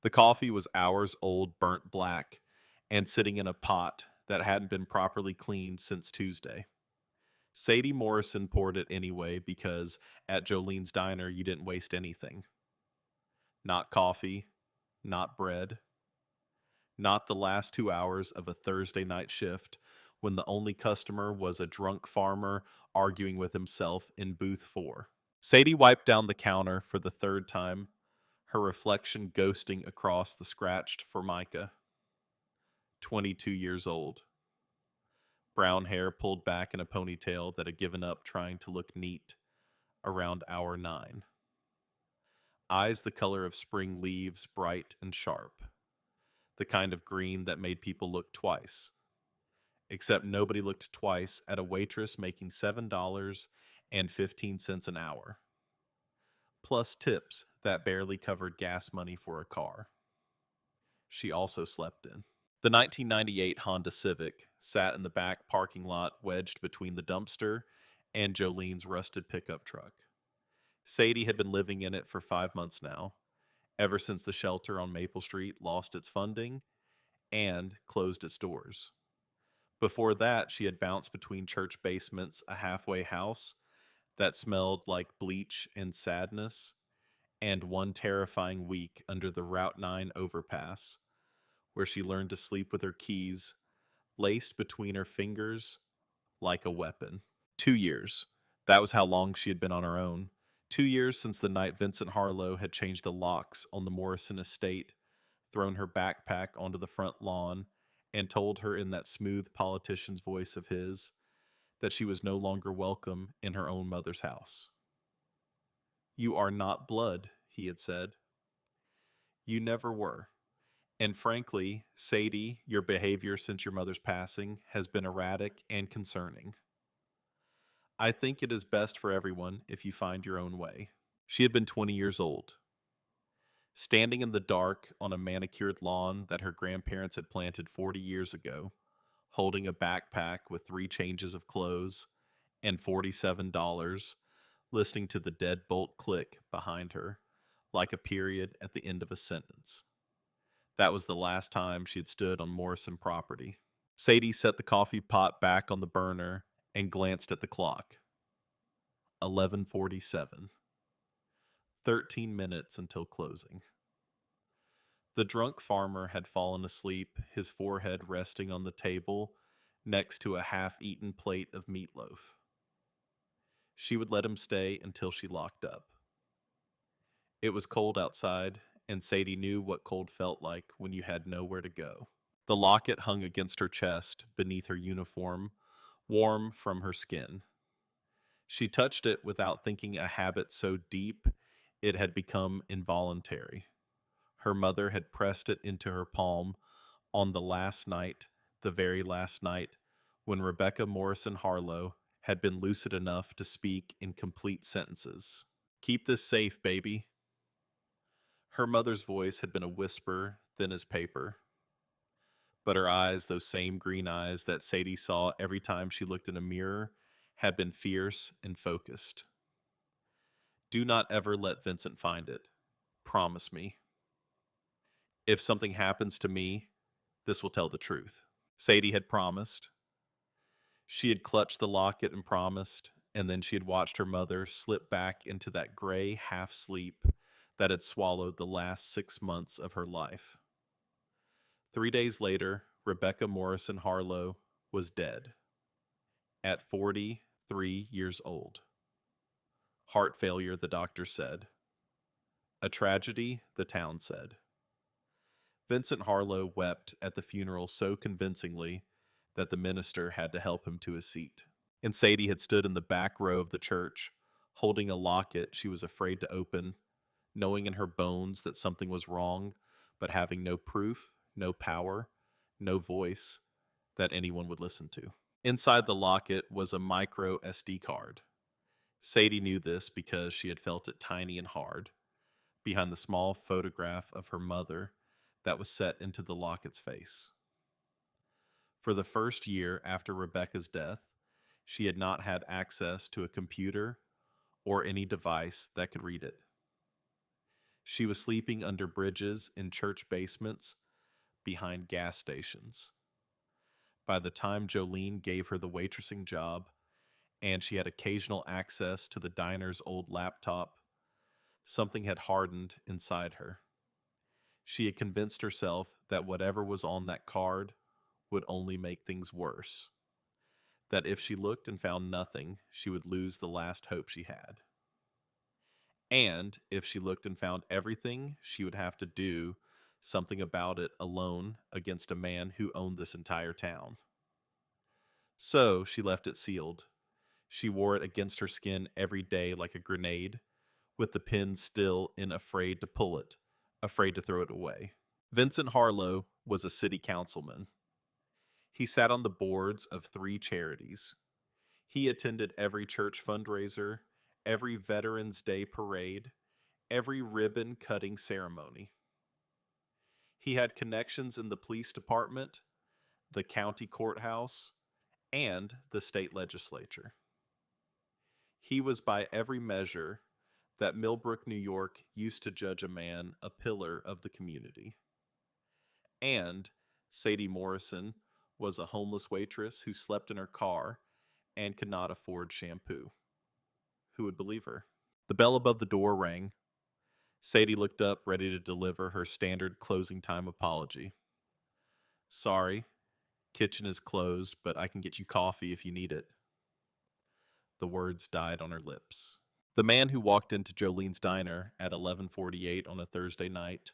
The coffee was hours old, burnt black, and sitting in a pot that hadn't been properly cleaned since Tuesday. Sadie Morrison poured it anyway because at Jolene's diner you didn't waste anything. Not coffee, not bread, not the last 2 hours of a Thursday night shift when the only customer was a drunk farmer arguing with himself in booth 4. Sadie wiped down the counter for the third time, her reflection ghosting across the scratched formica. 22 years old. Brown hair pulled back in a ponytail that had given up trying to look neat around hour 9. Eyes the color of spring leaves, bright and sharp. The kind of green that made people look twice. Except nobody looked twice at a waitress making $7.15 an hour. Plus tips that barely covered gas money for a car. She also slept in. The 1998 Honda Civic sat in the back parking lot wedged between the dumpster and Jolene's rusted pickup truck. Sadie had been living in it for 5 months now, ever since the shelter on Maple Street lost its funding and closed its doors. Before that, she had bounced between church basements, a halfway house that smelled like bleach and sadness, and one terrifying week under the Route 9 overpass, where she learned to sleep with her keys laced between her fingers like a weapon. 2 years. That was how long she had been on her own. 2 years since the night Vincent Harlow had changed the locks on the Morrison estate, thrown her backpack onto the front lawn, and told her in that smooth politician's voice of his that she was no longer welcome in her own mother's house. "You are not blood," he had said. "You never were. And frankly, Sadie, your behavior since your mother's passing has been erratic and concerning. I think it is best for everyone if you find your own way." She had been 20 years old, standing in the dark on a manicured lawn that her grandparents had planted 40 years ago, holding a backpack with 3 changes of clothes and $47, listening to the deadbolt click behind her, like a period at the end of a sentence. That was the last time she had stood on Morrison property. Sadie set the coffee pot back on the burner and glanced at the clock. 11:47. 13 minutes until closing. The drunk farmer had fallen asleep, his forehead resting on the table next to a half-eaten plate of meatloaf. She would let him stay until she locked up. It was cold outside, and Sadie knew what cold felt like when you had nowhere to go. The locket hung against her chest, beneath her uniform, warm from her skin. She touched it without thinking, a habit so deep it had become involuntary. Her mother had pressed it into her palm on the last night, the very last night, when Rebecca Morrison Harlow had been lucid enough to speak in complete sentences. "Keep this safe, baby." Her mother's voice had been a whisper, thin as paper. But her eyes, those same green eyes that Sadie saw every time she looked in a mirror, had been fierce and focused. "Do not ever let Vincent find it. Promise me. If something happens to me, this will tell the truth." Sadie had promised. She had clutched the locket and promised, and then she had watched her mother slip back into that gray half-sleep that had swallowed the last 6 months of her life. 3 days later, Rebecca Morrison Harlow was dead. At 43 years old. Heart failure, the doctor said. A tragedy, the town said. Vincent Harlow wept at the funeral so convincingly that the minister had to help him to his seat. And Sadie had stood in the back row of the church, holding a locket she was afraid to open, knowing in her bones that something was wrong, but having no proof, no power, no voice that anyone would listen to. Inside the locket was a micro SD card. Sadie knew this because she had felt it tiny and hard, behind the small photograph of her mother that was set into the locket's face. For the first year after Rebecca's death, she had not had access to a computer or any device that could read it. She was sleeping under bridges, in church basements, behind gas stations. By the time Jolene gave her the waitressing job, and she had occasional access to the diner's old laptop, something had hardened inside her. She had convinced herself that whatever was on that card would only make things worse. That if she looked and found nothing, she would lose the last hope she had. And if she looked and found everything, she would have to do something about it alone against a man who owned this entire town. So she left it sealed. She wore it against her skin every day like a grenade, with the pin still in, afraid to pull it, afraid to throw it away. Vincent Harlow was a city councilman. He sat on the boards of 3 charities. He attended every church fundraiser, every Veterans Day parade, every ribbon cutting ceremony. He had connections in the police department, the county courthouse, and the state legislature. He was, by every measure that Millbrook, New York used to judge a man, a pillar of the community. And Sadie Morrison was a homeless waitress who slept in her car and could not afford shampoo. Who would believe her? The bell above the door rang. Sadie looked up, ready to deliver her standard closing time apology. Sorry, kitchen is closed, but I can get you coffee if you need it. The words died on her lips. The man who walked into Jolene's diner at 11:48 on a Thursday night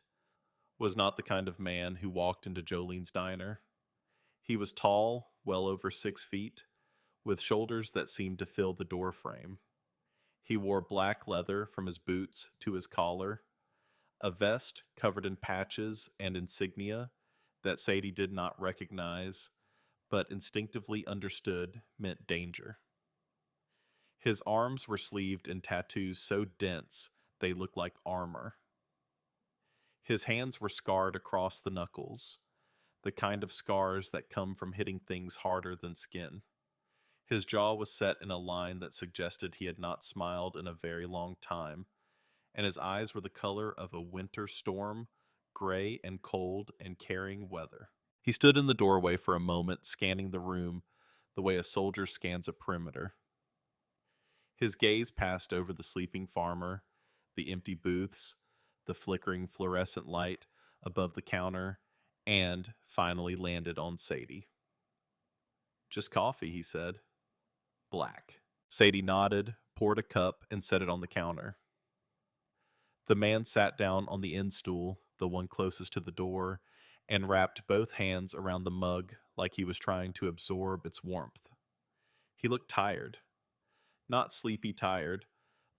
was not the kind of man who walked into Jolene's diner. He was tall, well over 6 feet, with shoulders that seemed to fill the door frame. He wore black leather from his boots to his collar, a vest covered in patches and insignia that Sadie did not recognize, but instinctively understood meant danger. His arms were sleeved in tattoos so dense they looked like armor. His hands were scarred across the knuckles, the kind of scars that come from hitting things harder than skin. His jaw was set in a line that suggested he had not smiled in a very long time, and his eyes were the color of a winter storm, gray and cold and carrying weather. He stood in the doorway for a moment, scanning the room the way a soldier scans a perimeter. His gaze passed over the sleeping farmer, the empty booths, the flickering fluorescent light above the counter, and finally landed on Sadie. Just coffee, he said. Black. Sadie nodded, poured a cup, and set it on the counter. The man sat down on the end stool, the one closest to the door, and wrapped both hands around the mug like he was trying to absorb its warmth. He looked tired. Not sleepy tired,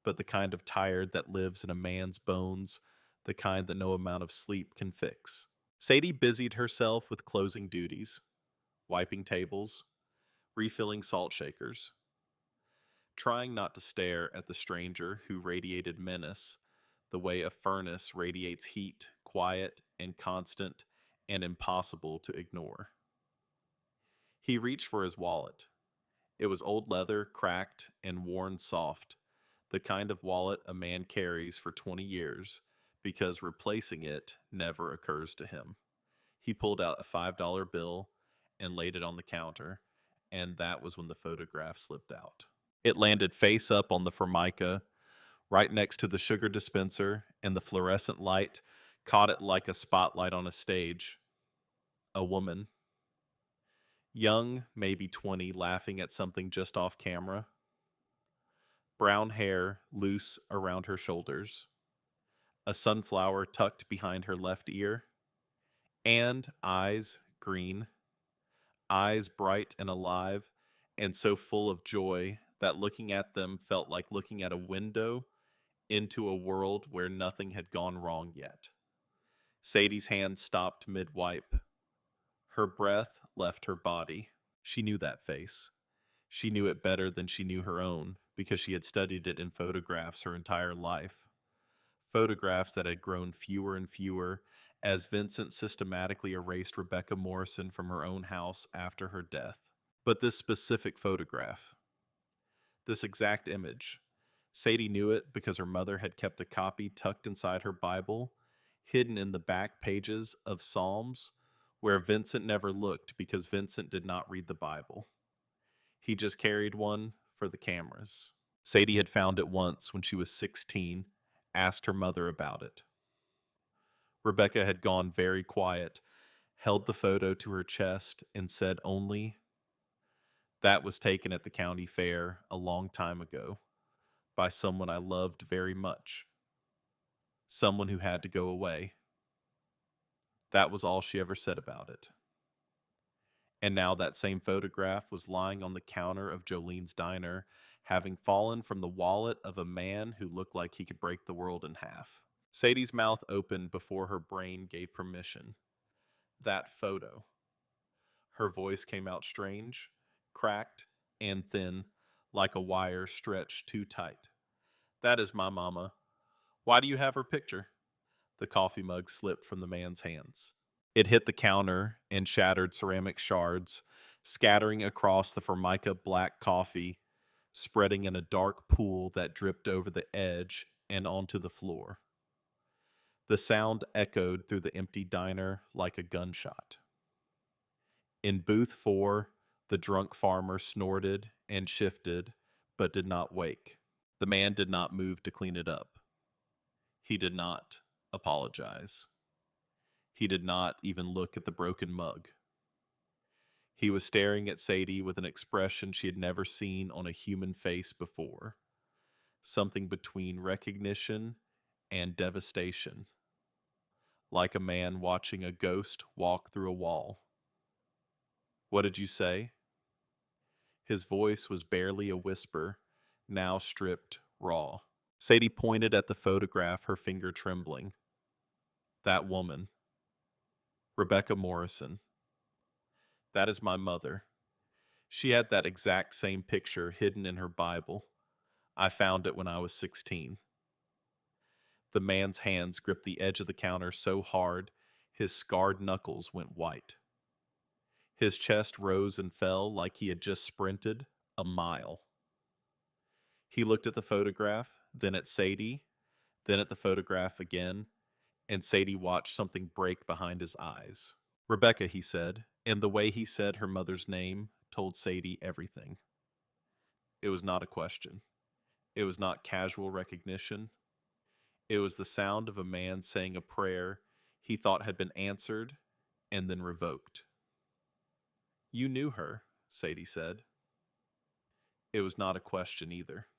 but the kind of tired that lives in a man's bones, the kind that no amount of sleep can fix. Sadie busied herself with closing duties, wiping tables, refilling salt shakers, trying not to stare at the stranger who radiated menace the way a furnace radiates heat, quiet and constant and impossible to ignore. He reached for his wallet. It was old leather, cracked and worn soft, the kind of wallet a man carries for 20 years because replacing it never occurs to him. He pulled out a $5 bill and laid it on the counter, and that was when the photograph slipped out. It landed face up on the formica, right next to the sugar dispenser, and the fluorescent light caught it like a spotlight on a stage. A woman. Young, maybe 20, laughing at something just off camera. Brown hair loose around her shoulders. A sunflower tucked behind her left ear. And eyes green. Eyes bright and alive, and so full of joy that looking at them felt like looking at a window into a world where nothing had gone wrong yet. Sadie's hand stopped mid-wipe. Her breath left her body. She knew that face. She knew it better than she knew her own, because she had studied it in photographs her entire life. Photographs that had grown fewer and fewer as Vincent systematically erased Rebecca Morrison from her own house after her death. But this specific photograph, this exact image, Sadie knew it because her mother had kept a copy tucked inside her Bible, hidden in the back pages of Psalms, where Vincent never looked because Vincent did not read the Bible. He just carried one for the cameras. Sadie had found it once when she was 16, asked her mother about it. Rebecca had gone very quiet, held the photo to her chest, and said only, "That was taken at the county fair a long time ago by someone I loved very much, someone who had to go away." That was all she ever said about it. And now that same photograph was lying on the counter of Jolene's diner, having fallen from the wallet of a man who looked like he could break the world in half. Sadie's mouth opened before her brain gave permission. That photo. Her voice came out strange, cracked, and thin, like a wire stretched too tight. "That is my mama. Why do you have her picture?" The coffee mug slipped from the man's hands. It hit the counter and shattered ceramic shards, scattering across the formica black coffee, spreading in a dark pool that dripped over the edge and onto the floor. The sound echoed through the empty diner like a gunshot. In booth 4, the drunk farmer snorted and shifted, but did not wake. The man did not move to clean it up. He did not apologize. He did not even look at the broken mug. He was staring at Sadie with an expression she had never seen on a human face before, something between recognition and devastation, like a man watching a ghost walk through a wall. "What did you say?" His voice was barely a whisper, now stripped raw. Sadie pointed at the photograph, her finger trembling. "That woman. Rebecca Morrison. That is my mother. She had that exact same picture hidden in her Bible. I found it when I was 16. The man's hands gripped the edge of the counter so hard, his scarred knuckles went white. His chest rose and fell like he had just sprinted a mile. He looked at the photograph, then at Sadie, then at the photograph again, and Sadie watched something break behind his eyes. "Rebecca," he said, and the way he said her mother's name told Sadie everything. It was not a question. It was not casual recognition. It was the sound of a man saying a prayer he thought had been answered and then revoked. "You knew her," Sadie said. It was not a question either.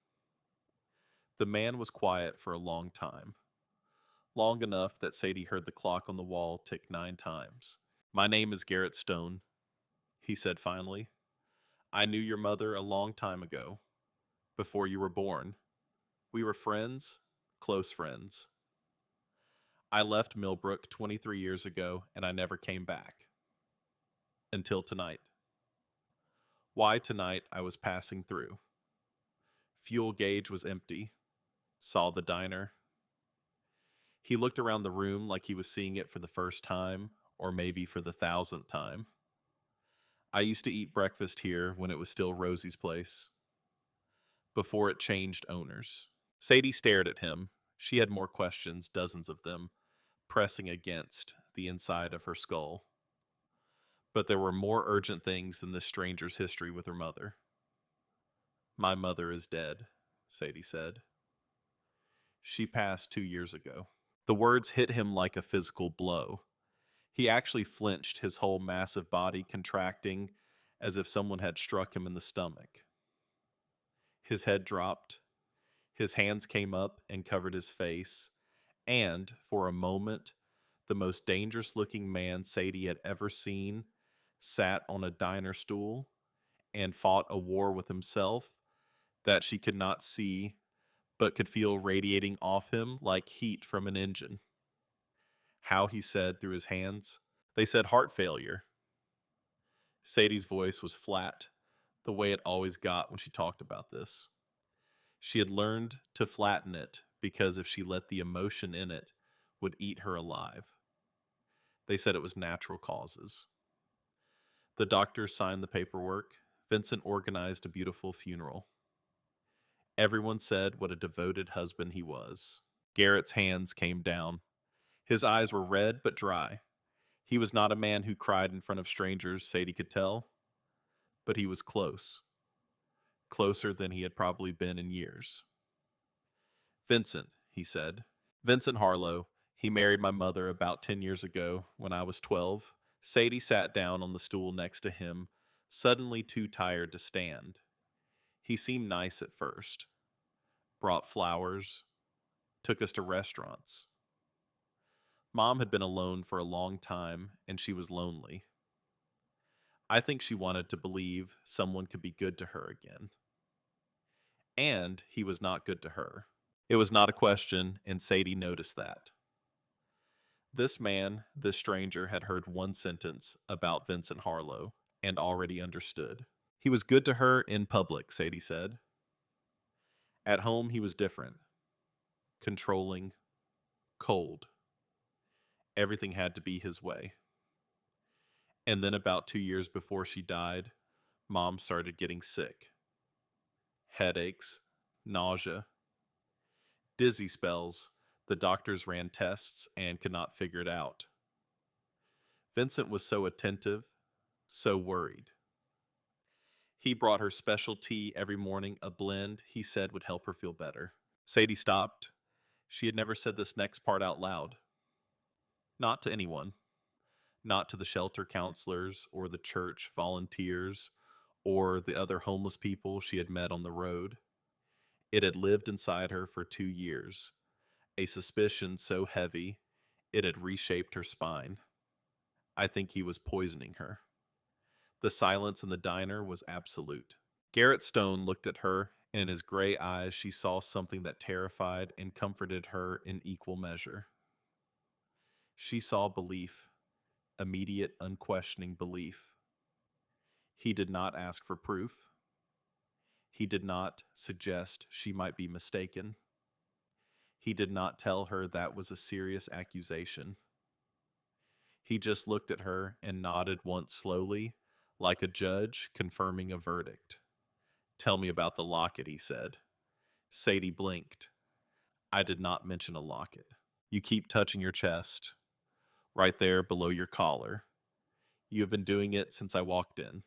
The man was quiet for a long time, long enough that Sadie heard the clock on the wall tick 9 times. "My name is Garrett Stone," he said finally. "I knew your mother a long time ago, before you were born. We were friends, close friends. I left Millbrook 23 years ago, and I never came back. Until tonight. Why tonight I was passing through. Fuel gauge was empty. Saw the diner." He looked around the room like he was seeing it for the first time, or maybe for the 1,000th time. "I used to eat breakfast here when it was still Rosie's place, before it changed owners." Sadie stared at him. She had more questions, dozens of them, pressing against the inside of her skull. But there were more urgent things than this stranger's history with her mother. "My mother is dead," Sadie said. "She passed 2 years ago." The words hit him like a physical blow. He actually flinched, his whole massive body contracting as if someone had struck him in the stomach. His head dropped. His hands came up and covered his face, and, for a moment, the most dangerous-looking man Sadie had ever seen sat on a diner stool and fought a war with himself that she could not see but could feel radiating off him like heat from an engine. "How," he said through his hands. "They said heart failure." Sadie's voice was flat, the way it always got when she talked about this. She had learned to flatten it because if she let the emotion in it, would eat her alive. They said it was natural causes. The doctors signed the paperwork. Vincent organized a beautiful funeral. Everyone said what a devoted husband he was. Garrett's hands came down. His eyes were red but dry. He was not a man who cried in front of strangers, Sadie could tell, but he was close. Closer than he had probably been in years. Vincent, he said. Vincent Harlow. He married my mother about 10 years ago when I was 12. Sadie sat down on the stool next to him, suddenly too tired to stand. He seemed nice at first. Brought flowers. Took us to restaurants. Mom had been alone for a long time, and she was lonely. I think she wanted to believe someone could be good to her again. And he was not good to her. It was not a question, and Sadie noticed that. This man, this stranger, had heard one sentence about Vincent Harlow and already understood. He was good to her in public, Sadie said. At home, he was different. Controlling. Cold. Everything had to be his way. And then about 2 years before she died, Mom started getting sick. Headaches, nausea, dizzy spells. The doctors ran tests and could not figure it out. Vincent was so attentive, so worried. He brought her special tea every morning, a blend he said would help her feel better. Sadie stopped. She had never said this next part out loud. Not to anyone. Not to the shelter counselors or the church volunteers or the other homeless people she had met on the road. It had lived inside her for 2 years, a suspicion so heavy it had reshaped her spine. I think he was poisoning her. The silence in the diner was absolute. Garrett Stone looked at her, and in his gray eyes she saw something that terrified and comforted her in equal measure. She saw belief, immediate, unquestioning belief. He did not ask for proof. He did not suggest she might be mistaken. He did not tell her that was a serious accusation. He just looked at her and nodded once slowly, like a judge confirming a verdict. Tell me about the locket, he said. Sadie blinked. I did not mention a locket. You keep touching your chest, right there below your collar. You have been doing it since I walked in.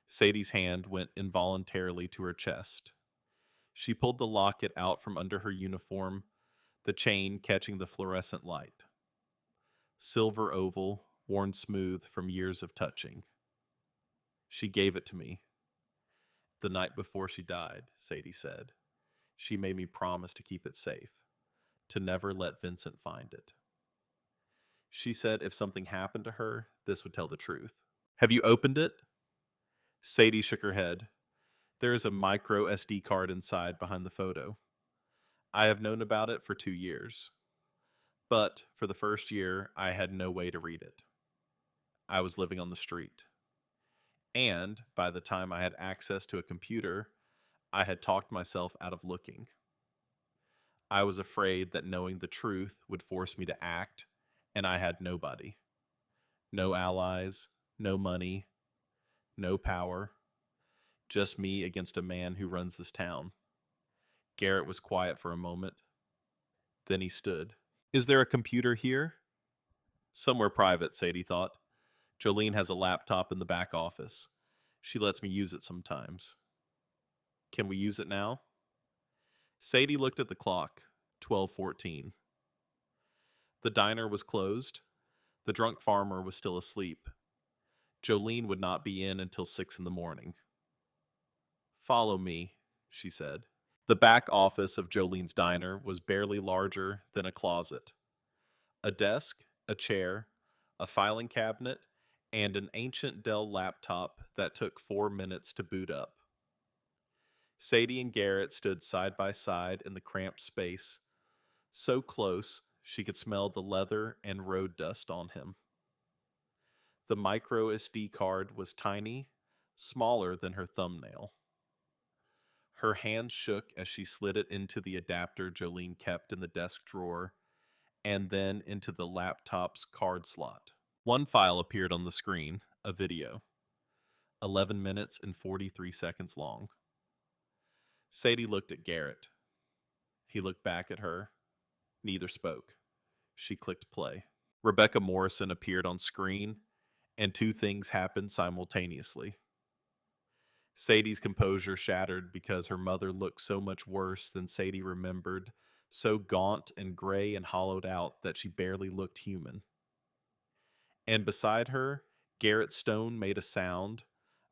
Sadie's hand went involuntarily to her chest. She pulled the locket out from under her uniform, the chain catching the fluorescent light. Silver oval, worn smooth from years of touching. She gave it to me. The night before she died, Sadie said. She made me promise to keep it safe, to never let Vincent find it. She said if something happened to her, this would tell the truth. Have you opened it? Sadie shook her head. There is a micro SD card inside behind the photo. I have known about it for 2 years. But for the first year, I had no way to read it. I was living on the street. And by the time I had access to a computer, I had talked myself out of looking. I was afraid that knowing the truth would force me to act, and I had nobody. No allies, no money, no power. Just me against a man who runs this town. Garrett was quiet for a moment. Then he stood. Is there a computer here? Somewhere private, Sadie thought. Jolene has a laptop in the back office. She lets me use it sometimes. Can we use it now? Sadie looked at the clock. 12:14. The diner was closed. The drunk farmer was still asleep. Jolene would not be in until 6 in the morning. Follow me, she said. The back office of Jolene's diner was barely larger than a closet. A desk, a chair, a filing cabinet, and an ancient Dell laptop that took 4 minutes to boot up. Sadie and Garrett stood side by side in the cramped space, so close she could smell the leather and road dust on him. The micro SD card was tiny, smaller than her thumbnail. Her hands shook as she slid it into the adapter Jolene kept in the desk drawer, and then into the laptop's card slot. One file appeared on the screen, a video, 11 minutes and 43 seconds long. Sadie looked at Garrett. He looked back at her. Neither spoke. She clicked play. Rebecca Morrison appeared on screen, and two things happened simultaneously. Sadie's composure shattered because her mother looked so much worse than Sadie remembered, so gaunt and gray and hollowed out that she barely looked human. And beside her, Garrett Stone made a sound,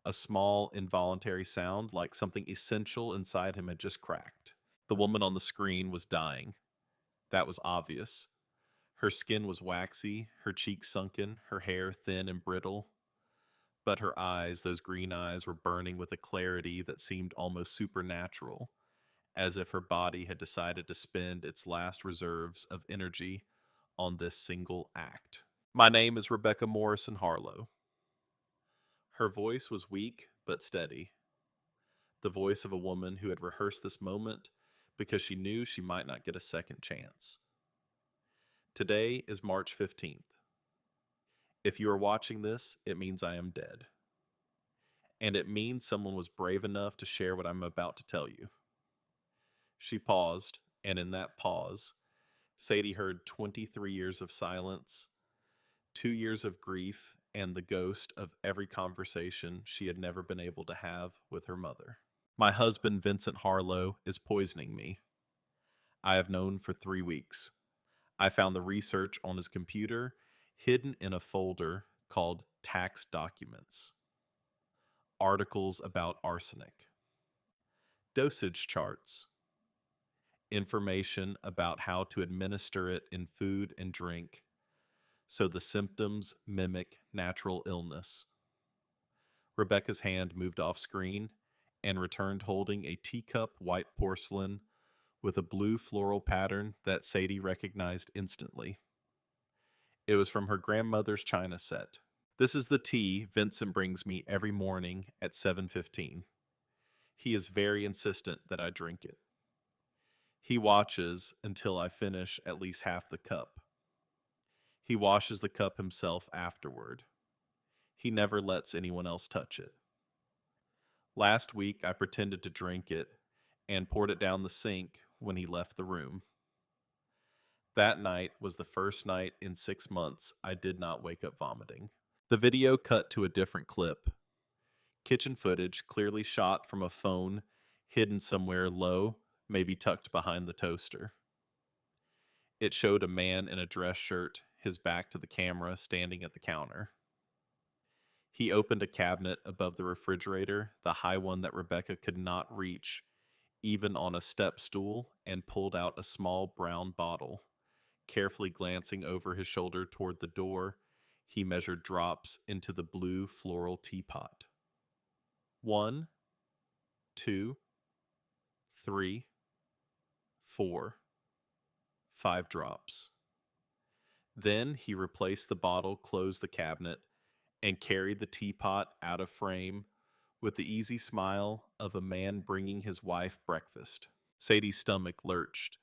a small, involuntary sound like something essential inside him had just cracked. The woman on the screen was dying. That was obvious. Her skin was waxy, her cheeks sunken, her hair thin and brittle. But her eyes, those green eyes, were burning with a clarity that seemed almost supernatural, as if her body had decided to spend its last reserves of energy on this single act. My name is Rebecca Morrison Harlow. Her voice was weak but steady, the voice of a woman who had rehearsed this moment because she knew she might not get a second chance. Today is March 15th. If you are watching this, it means I am dead. And it means someone was brave enough to share what I'm about to tell you. She paused, and in that pause, Sadie heard 23 years of silence, 2 years of grief, and the ghost of every conversation she had never been able to have with her mother. My husband, Vincent Harlow, is poisoning me. I have known for 3 weeks. I found the research on his computer hidden in a folder called Tax Documents. Articles about arsenic, dosage charts, information about how to administer it in food and drink so the symptoms mimic natural illness. Rebecca's hand moved off screen and returned holding a teacup white porcelain with a blue floral pattern that Sadie recognized instantly. It was from her grandmother's china set. This is the tea Vincent brings me every morning at 7:15. He is very insistent that I drink it. He watches until I finish at least half the cup. He washes the cup himself afterward. He never lets anyone else touch it. Last week, I pretended to drink it and poured it down the sink when he left the room. That night was the first night in 6 months I did not wake up vomiting. The video cut to a different clip. Kitchen footage clearly shot from a phone hidden somewhere low, maybe tucked behind the toaster. It showed a man in a dress shirt, his back to the camera, standing at the counter. He opened a cabinet above the refrigerator, the high one that Rebecca could not reach, even on a step stool, and pulled out a small brown bottle. Carefully glancing over his shoulder toward the door, he measured drops into the blue floral teapot. 1, 2, 3, 4, 5 drops. Then he replaced the bottle, closed the cabinet, and carried the teapot out of frame with the easy smile of a man bringing his wife breakfast. Sadie's stomach lurched.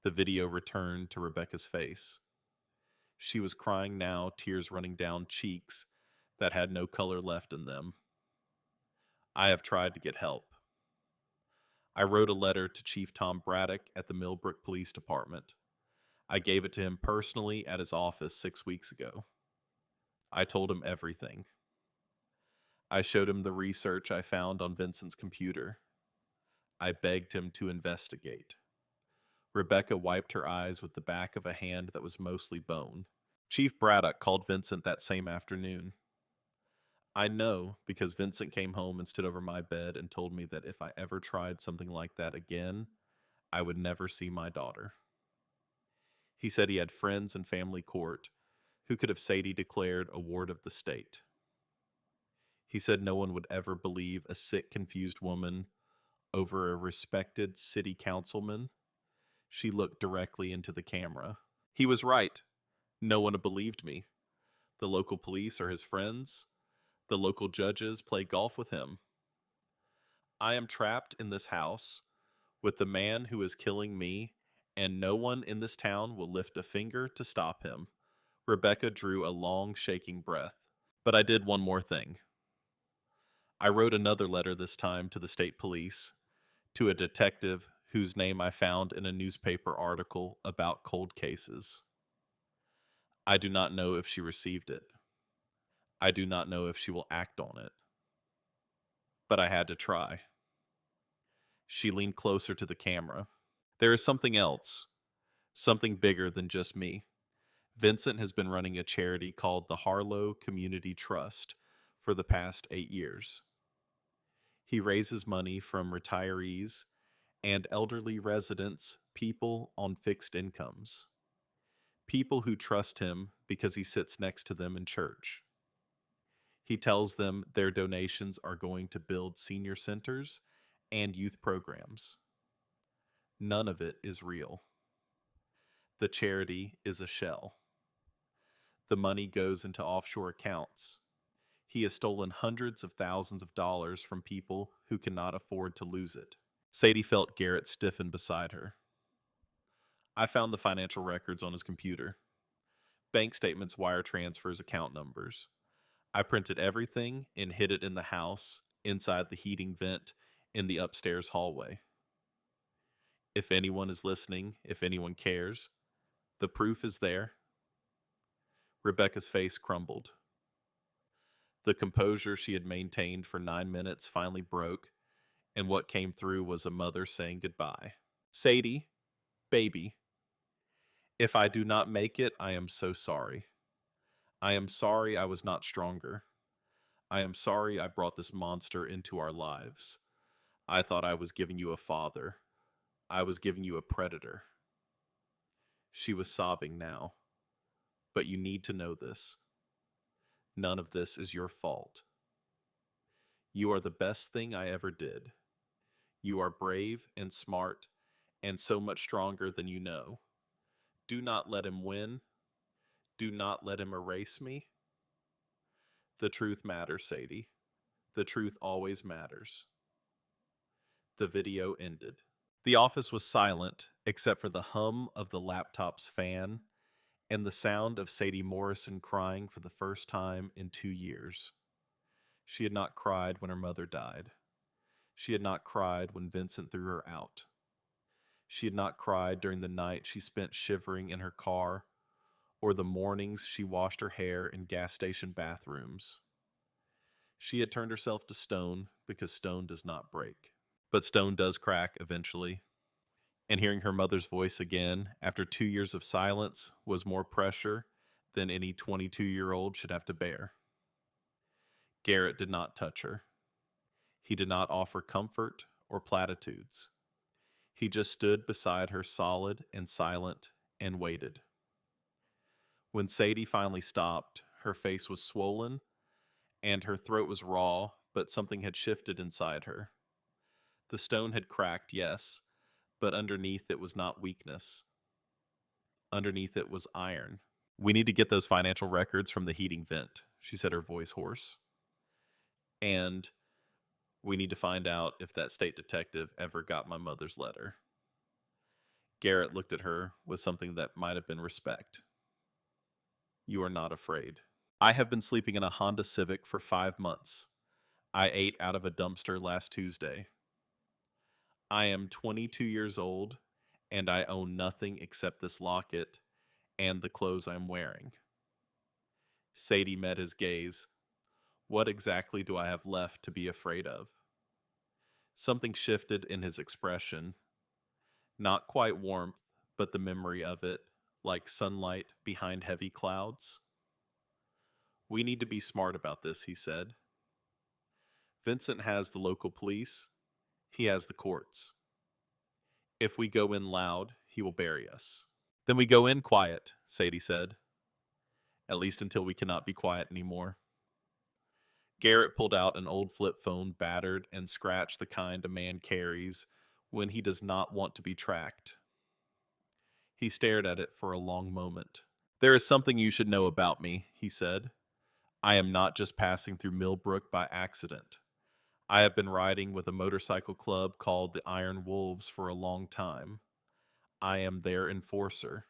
The video returned to Rebecca's face. She was crying now, tears running down cheeks that had no color left in them. I have tried to get help. I wrote a letter to Chief Tom Braddock at the Millbrook Police Department. I gave it to him personally at his office 6 weeks ago. I told him everything. I showed him the research I found on Vincent's computer. I begged him to investigate. Rebecca wiped her eyes with the back of a hand that was mostly bone. Chief Braddock called Vincent that same afternoon. I know because Vincent came home and stood over my bed and told me that if I ever tried something like that again, I would never see my daughter. He said he had friends in family court who could have Sadie declared a ward of the state. He said no one would ever believe a sick, confused woman over a respected city councilman. She looked directly into the camera. He was right. No one believed me. The local police are his friends. The local judges play golf with him. I am trapped in this house with the man who is killing me, and no one in this town will lift a finger to stop him. Rebecca drew a long, shaking breath. But I did one more thing. I wrote another letter this time to the state police, to a detective whose name I found in a newspaper article about cold cases. I do not know if she received it. I do not know if she will act on it. But I had to try. She leaned closer to the camera. There is something else, something bigger than just me. Vincent has been running a charity called the Harlow Community Trust for the past 8 years. He raises money from retirees and elderly residents, people on fixed incomes, people who trust him because he sits next to them in church. He tells them their donations are going to build senior centers and youth programs. None of it is real. The charity is a shell. The money goes into offshore accounts. He has stolen hundreds of thousands of dollars from people who cannot afford to lose it. Sadie felt Garrett stiffen beside her. I found the financial records on his computer. Bank statements, wire transfers, account numbers. I printed everything and hid it in the house, inside the heating vent in the upstairs hallway. If anyone is listening, if anyone cares, the proof is there. Rebecca's face crumbled. The composure she had maintained for 9 minutes finally broke, and what came through was a mother saying goodbye. Sadie, baby, if I do not make it, I am so sorry. I am sorry I was not stronger. I am sorry I brought this monster into our lives. I thought I was giving you a father. I was giving you a predator. She was sobbing now. But you need to know this. None of this is your fault. You are the best thing I ever did. You are brave and smart and so much stronger than you know. Do not let him win. Do not let him erase me. The truth matters, Sadie. The truth always matters. The video ended. The office was silent except for the hum of the laptop's fan and the sound of Sadie Morrison crying for the first time in 2 years. She had not cried when her mother died. She had not cried when Vincent threw her out. She had not cried during the night she spent shivering in her car, or the mornings she washed her hair in gas station bathrooms. She had turned herself to stone because stone does not break. But stone does crack eventually. And hearing her mother's voice again after 2 years of silence was more pressure than any 22-year-old should have to bear. Garrett did not touch her. He did not offer comfort or platitudes. He just stood beside her, solid and silent, and waited. When Sadie finally stopped, her face was swollen and her throat was raw, but something had shifted inside her. The stone had cracked, yes, but underneath it was not weakness. Underneath it was iron. We need to get those financial records from the heating vent, she said, her voice hoarse. And we need to find out if that state detective ever got my mother's letter. Garrett looked at her with something that might have been respect. You are not afraid. I have been sleeping in a Honda Civic for 5 months. I ate out of a dumpster last Tuesday. I am 22 years old, and I own nothing except this locket and the clothes I'm wearing. Sadie met his gaze. What exactly do I have left to be afraid of? Something shifted in his expression. Not quite warmth, but the memory of it, like sunlight behind heavy clouds. We need to be smart about this, he said. Vincent has the local police. He has the courts. If we go in loud, he will bury us. Then we go in quiet, Sadie said. At least until we cannot be quiet anymore. Garrett pulled out an old flip phone, battered and scratched, the kind a man carries when he does not want to be tracked. He stared at it for a long moment. There is something you should know about me, he said. I am not just passing through Millbrook by accident. I have been riding with a motorcycle club called the Iron Wolves for a long time. I am their enforcer.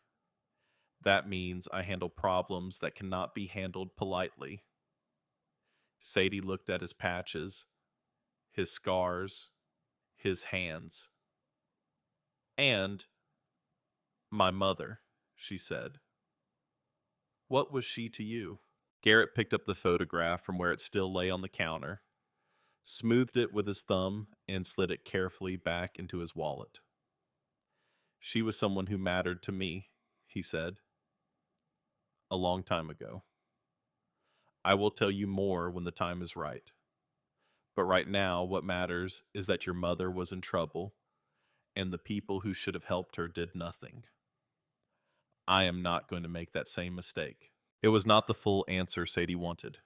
That means I handle problems that cannot be handled politely. Sadie looked at his patches, his scars, his hands. And my mother, she said. What was she to you? Garrett picked up the photograph from where it still lay on the counter, smoothed it with his thumb, and slid it carefully back into his wallet. She was someone who mattered to me, he said, a long time ago. I will tell you more when the time is right. But right now, what matters is that your mother was in trouble, and the people who should have helped her did nothing. I am not going to make that same mistake. It was not the full answer Sadie wanted.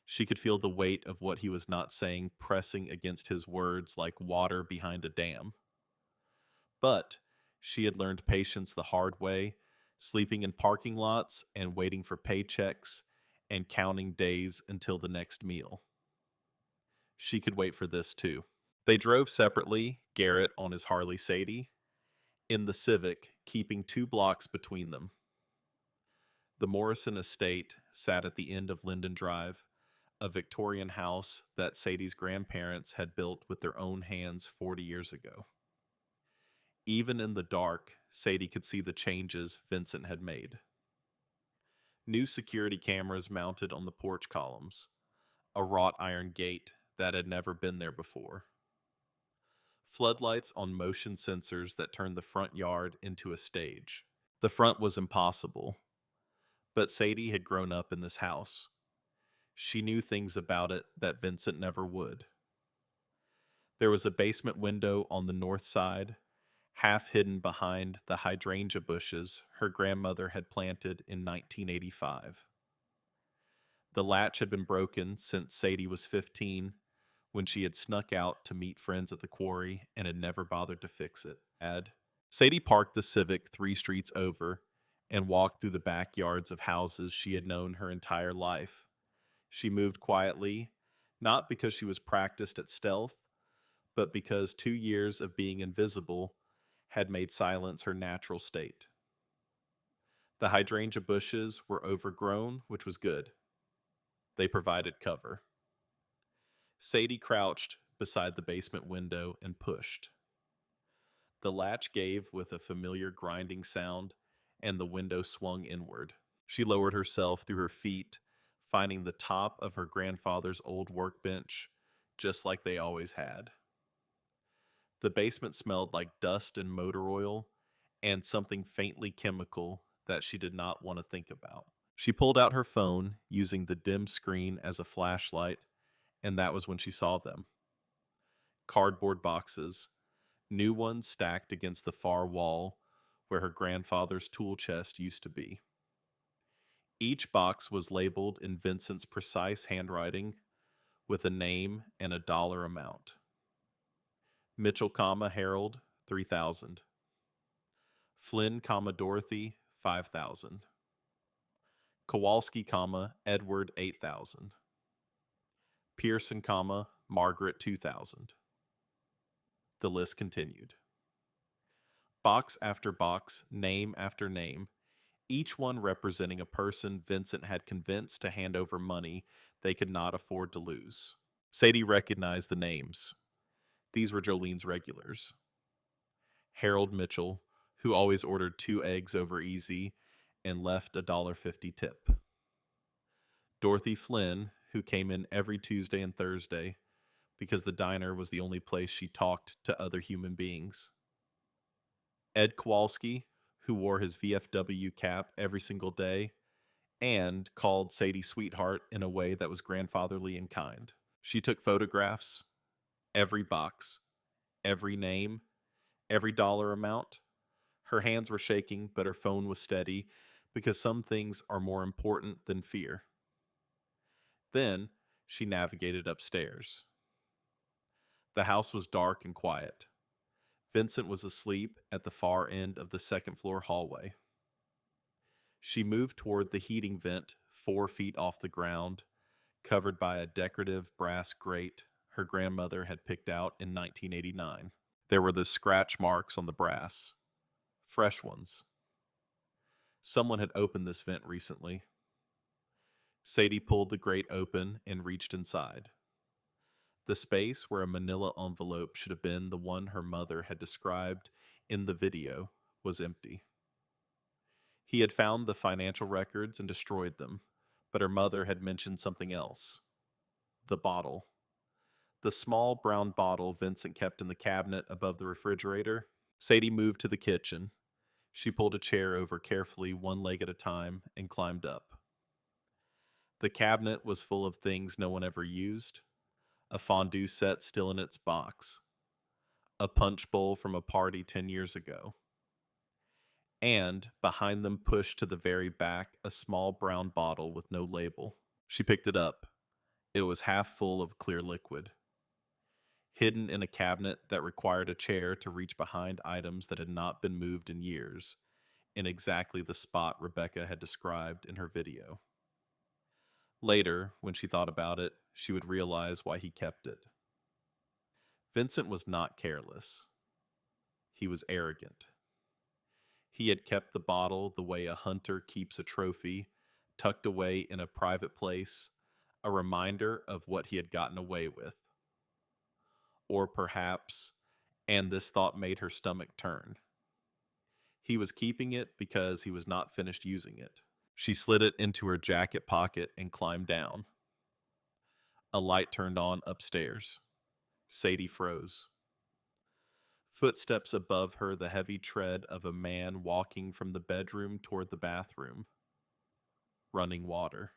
She could feel the weight of what he was not saying pressing against his words like water behind a dam. But she had learned patience the hard way, sleeping in parking lots and waiting for paychecks and counting days until the next meal. She could wait for this too. They drove separately, Garrett on his Harley Sadie, in the Civic, keeping 2 blocks between them. The Morrison estate sat at the end of Linden Drive, a Victorian house that Sadie's grandparents had built with their own hands 40 years ago. Even in the dark, Sadie could see the changes Vincent had made. New security cameras mounted on the porch columns, a wrought iron gate that had never been there before, floodlights on motion sensors that turned the front yard into a stage. The front was impossible, but Sadie had grown up in this house. She knew things about it that Vincent never would. There was a basement window on the north side, half hidden behind the hydrangea bushes her grandmother had planted in 1985. The latch had been broken since Sadie was 15, when she had snuck out to meet friends at the quarry and had never bothered to fix it. Sadie parked the Civic 3 streets over and walked through the backyards of houses she had known her entire life. She moved quietly, not because she was practiced at stealth, but because 2 years of being invisible had made silence her natural state. The hydrangea bushes were overgrown, which was good. They provided cover. Sadie crouched beside the basement window and pushed. The latch gave with a familiar grinding sound, and the window swung inward. She lowered herself through her feet, finding the top of her grandfather's old workbench, just like they always had. The basement smelled like dust and motor oil, and something faintly chemical that she did not want to think about. She pulled out her phone, using the dim screen as a flashlight, and that was when she saw them. Cardboard boxes, new ones stacked against the far wall where her grandfather's tool chest used to be. Each box was labeled in Vincent's precise handwriting with a name and a dollar amount. Mitchell, Harold, 3,000. Flynn, Dorothy, 5,000. Kowalski, Edward, 8,000. Pearson, Margaret, 2,000. The list continued. Box after box, name after name, each one representing a person Vincent had convinced to hand over money they could not afford to lose. Sadie recognized the names. These were Jolene's regulars. Harold Mitchell, who always ordered 2 eggs over easy and left a $1.50 tip. Dorothy Flynn, who came in every Tuesday and Thursday because the diner was the only place she talked to other human beings. Ed Kowalski, who wore his VFW cap every single day and called Sadie sweetheart in a way that was grandfatherly and kind. She took photographs, every box, every name, every dollar amount. Her hands were shaking, but her phone was steady because some things are more important than fear. Then she navigated upstairs. The house was dark and quiet. Vincent was asleep at the far end of the second floor hallway. She moved toward the heating vent 4 feet off the ground, covered by a decorative brass grate her grandmother had picked out in 1989. There were the scratch marks on the brass, fresh ones. Someone had opened this vent recently. Sadie pulled the grate open and reached inside. The space where a manila envelope should have been the one her mother had described in the video was empty. He had found the financial records and destroyed them, but her mother had mentioned something else. The bottle. The small brown bottle Vincent kept in the cabinet above the refrigerator. Sadie moved to the kitchen. She pulled a chair over carefully, one leg at a time, and climbed up. The cabinet was full of things no one ever used: a fondue set still in its box, a punch bowl from a party 10 years ago, and, behind them pushed to the very back, a small brown bottle with no label. She picked it up. It was half full of clear liquid. Hidden in a cabinet that required a chair to reach behind items that had not been moved in years, in exactly the spot Rebecca had described in her video. Later, when she thought about it, she would realize why he kept it. Vincent was not careless. He was arrogant. He had kept the bottle the way a hunter keeps a trophy, tucked away in a private place, a reminder of what he had gotten away with. Or perhaps, and this thought made her stomach turn, he was keeping it because he was not finished using it. She slid it into her jacket pocket and climbed down. A light turned on upstairs. Sadie froze. Footsteps above her, the heavy tread of a man walking from the bedroom toward the bathroom. Running water.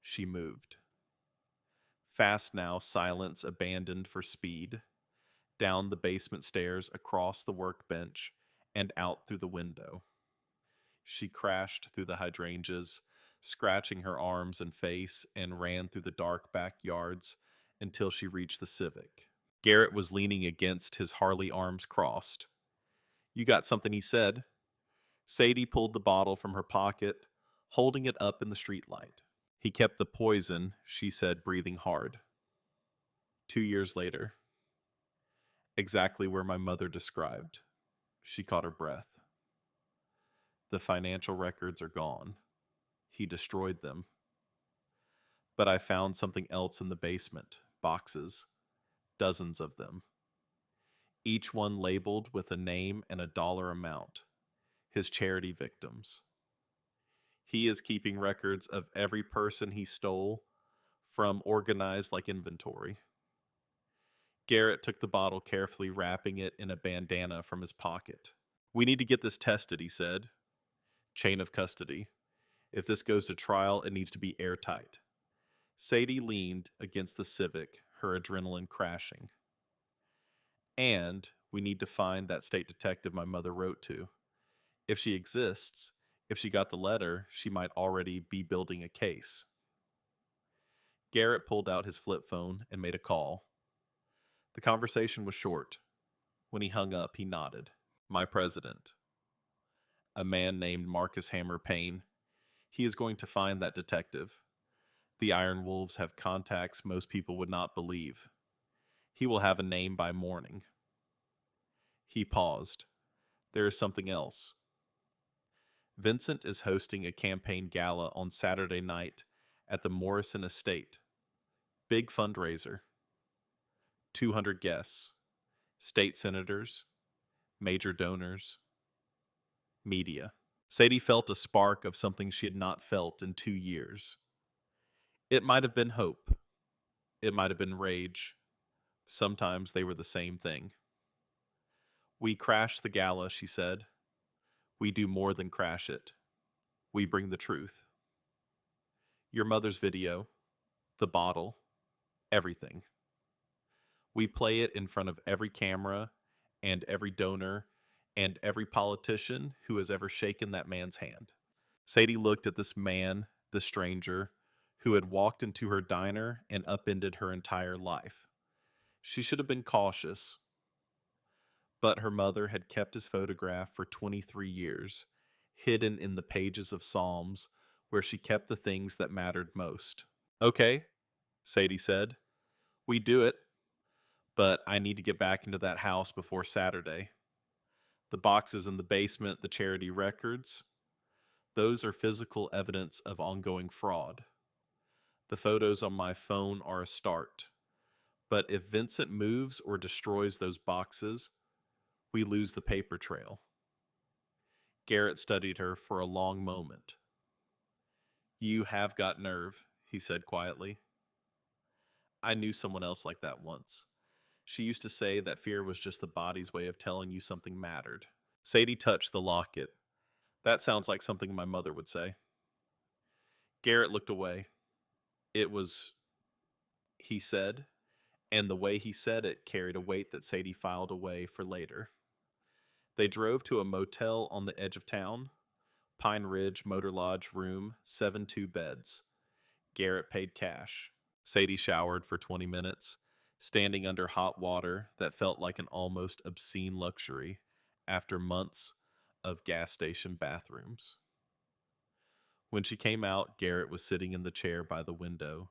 She moved. Fast now, silence abandoned for speed. Down the basement stairs, across the workbench, and out through the window. She crashed through the hydrangeas, scratching her arms and face, and ran through the dark backyards until she reached the Civic. Garrett was leaning against his Harley, arms crossed. "You got something," he said. Sadie pulled the bottle from her pocket, holding it up in the streetlight. "He kept the poison," she said, breathing hard. 2 years later. Exactly where my mother described. She caught her breath. "The financial records are gone. He destroyed them. But I found something else in the basement. Boxes. Dozens of them. Each one labeled with a name and a dollar amount. His charity victims. He is keeping records of every person he stole, from organized like inventory." Garrett took the bottle, carefully wrapping it in a bandana from his pocket. "We need to get this tested," he said. "Chain of custody. If this goes to trial, it needs to be airtight." Sadie leaned against the Civic, her adrenaline crashing. "And we need to find that state detective my mother wrote to. If she exists, if she got the letter, she might already be building a case." Garrett pulled out his flip phone and made a call. The conversation was short. When he hung up, he nodded. "My president. A man named Marcus Hammer Payne. He is going to find that detective. The Iron Wolves have contacts most people would not believe. He will have a name by morning." He paused. "There is something else. Vincent is hosting a campaign gala on Saturday night at the Morrison Estate. Big fundraiser. 200 guests. State senators. Major donors. Media." Sadie felt a spark of something she had not felt in 2 years. It might have been hope. It might have been rage. Sometimes they were the same thing. "We crash the gala," she said. "We do more than crash it. We bring the truth. Your mother's video, the bottle, everything. We play it in front of every camera and every donor and every politician who has ever shaken that man's hand." Sadie looked at this man, the stranger, who had walked into her diner and upended her entire life. She should have been cautious, but her mother had kept his photograph for 23 years, hidden in the pages of Psalms where she kept the things that mattered most. "Okay," Sadie said. "We do it, but I need to get back into that house before Saturday. The boxes in the basement, the charity records, those are physical evidence of ongoing fraud. The photos on my phone are a start, But if Vincent moves or destroys those boxes, we lose the paper trail. Garrett studied her for a long moment. You have got nerve, he said quietly. I knew someone else like that once. She used to say that fear was just the body's way of telling you something mattered. Sadie touched the locket. That sounds like something my mother would say. Garrett looked away. It was, he said, and the way he said it carried a weight that Sadie filed away for later. They drove to a motel on the edge of town. Pine Ridge Motor Lodge room, 7 2 beds. Garrett paid cash. Sadie showered for 20 minutes, standing under hot water that felt like an almost obscene luxury after months of gas station bathrooms. When she came out, Garrett was sitting in the chair by the window,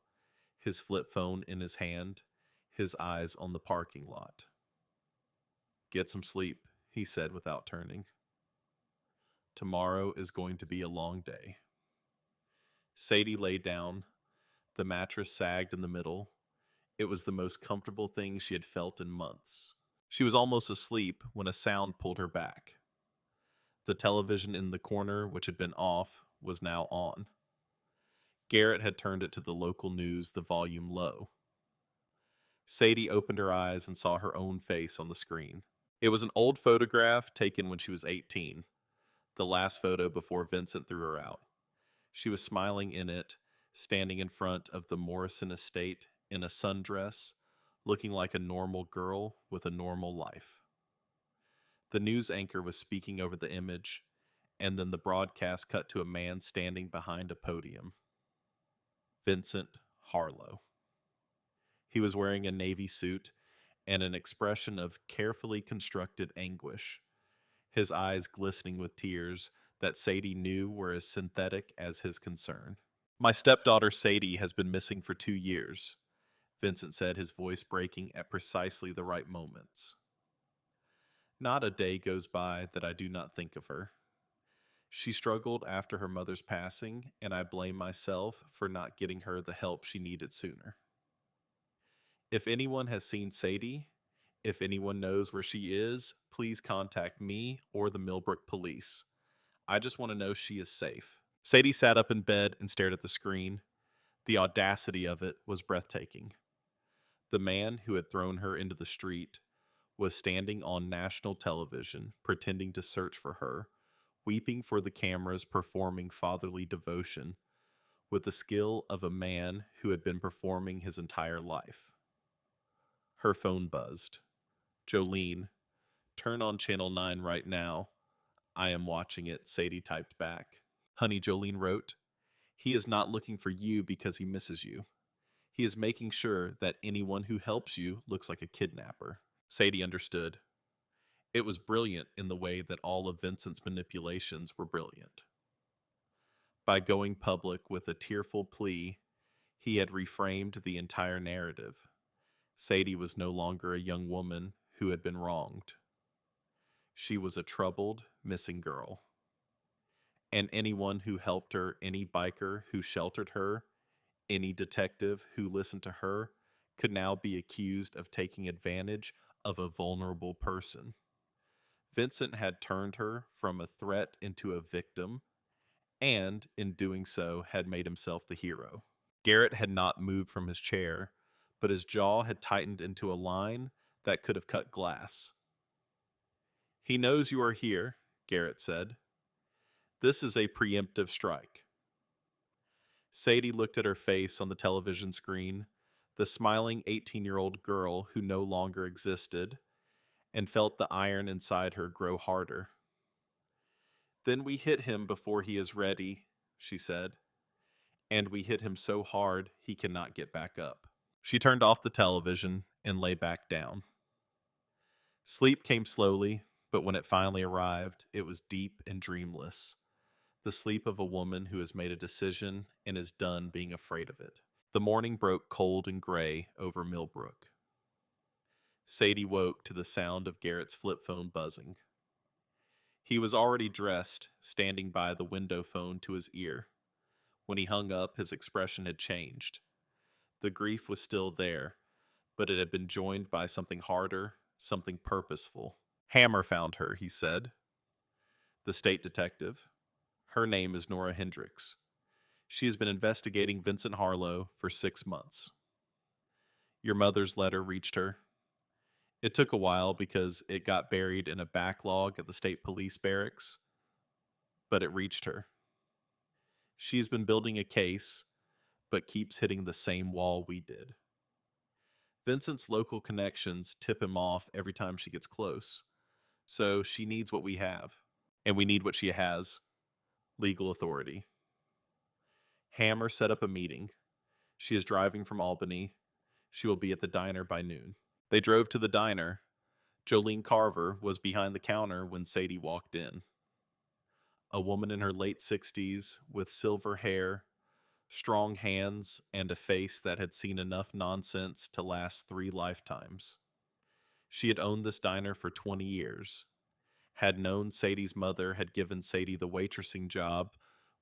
his flip phone in his hand, his eyes on the parking lot. Get some sleep, he said without turning. Tomorrow is going to be a long day. Sadie lay down. The mattress sagged in the middle. It was the most comfortable thing she had felt in months. She was almost asleep when a sound pulled her back. The television in the corner, which had been off, was now on. Garrett had turned it to the local news, the volume low. Sadie opened her eyes and saw her own face on the screen. It was an old photograph taken when she was 18, the last photo before Vincent threw her out. She was smiling in it, standing in front of the Morrison estate in a sundress, looking like a normal girl with a normal life. The news anchor was speaking over the image, and then the broadcast cut to a man standing behind a podium. Vincent Harlow. He was wearing a navy suit and an expression of carefully constructed anguish, his eyes glistening with tears that Sadie knew were as synthetic as his concern. My stepdaughter Sadie has been missing for 2 years, Vincent said, his voice breaking at precisely the right moments. Not a day goes by that I do not think of her. She struggled after her mother's passing, and I blame myself for not getting her the help she needed sooner. If anyone has seen Sadie, if anyone knows where she is, please contact me or the Millbrook police. I just want to know she is safe. Sadie sat up in bed and stared at the screen. The audacity of it was breathtaking. The man who had thrown her into the street was standing on national television, pretending to search for her, weeping for the cameras, performing fatherly devotion with the skill of a man who had been performing his entire life. Her phone buzzed. Jolene, turn on Channel 9 right now. I am watching it, Sadie typed back. Honey, Jolene wrote, he is not looking for you because he misses you. He is making sure that anyone who helps you looks like a kidnapper. Sadie understood. It was brilliant in the way that all of Vincent's manipulations were brilliant. By going public with a tearful plea, he had reframed the entire narrative. Sadie was no longer a young woman who had been wronged. She was a troubled, missing girl. And anyone who helped her, any biker who sheltered her, any detective who listened to her, could now be accused of taking advantage of a vulnerable person. Vincent had turned her from a threat into a victim, and in doing so had made himself the hero. Garrett had not moved from his chair, but his jaw had tightened into a line that could have cut glass. He knows you are here, Garrett said. This is a preemptive strike. Sadie looked at her face on the television screen, the smiling 18-year-old girl who no longer existed, and felt the iron inside her grow harder. Then we hit him before he is ready, she said, and we hit him so hard he cannot get back up. She turned off the television and lay back down. Sleep came slowly, but when it finally arrived, it was deep and dreamless. The sleep of a woman who has made a decision and is done being afraid of it. The morning broke cold and gray over Millbrook. Sadie woke to the sound of Garrett's flip phone buzzing. He was already dressed, standing by the window phone to his ear. When he hung up, his expression had changed. The grief was still there, but it had been joined by something harder, something purposeful. Hammer found her, he said. The state detective. Her name is Nora Hendricks. She has been investigating Vincent Harlow for 6 months. Your mother's letter reached her. It took a while because it got buried in a backlog at the state police barracks, but it reached her. She's been building a case, but keeps hitting the same wall we did. Vincent's local connections tip him off every time she gets close, so she needs what we have, and we need what she has: legal authority. Hammer set up a meeting. She is driving from Albany. She will be at the diner by noon. They drove to the diner. Jolene Carver was behind the counter when Sadie walked in. A woman in her late 60s with silver hair, strong hands, and a face that had seen enough nonsense to last 3 lifetimes. She had owned this diner for 20 years, had known Sadie's mother had given Sadie the waitressing job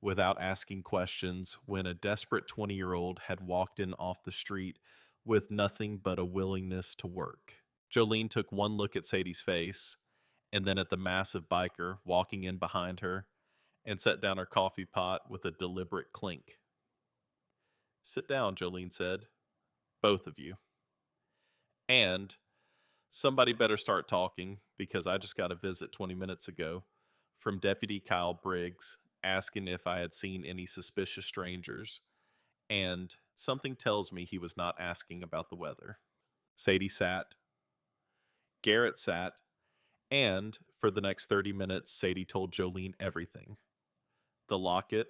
without asking questions when a desperate 20-year-old had walked in off the street with nothing but a willingness to work. Jolene took one look at Sadie's face, and then at the massive biker walking in behind her, and set down her coffee pot with a deliberate clink. Sit down, Jolene said. Both of you. And somebody better start talking, because I just got a visit 20 minutes ago from Deputy Kyle Briggs asking if I had seen any suspicious strangers, and something tells me he was not asking about the weather. Sadie sat. Garrett sat. And for the next 30 minutes, Sadie told Jolene everything: the locket,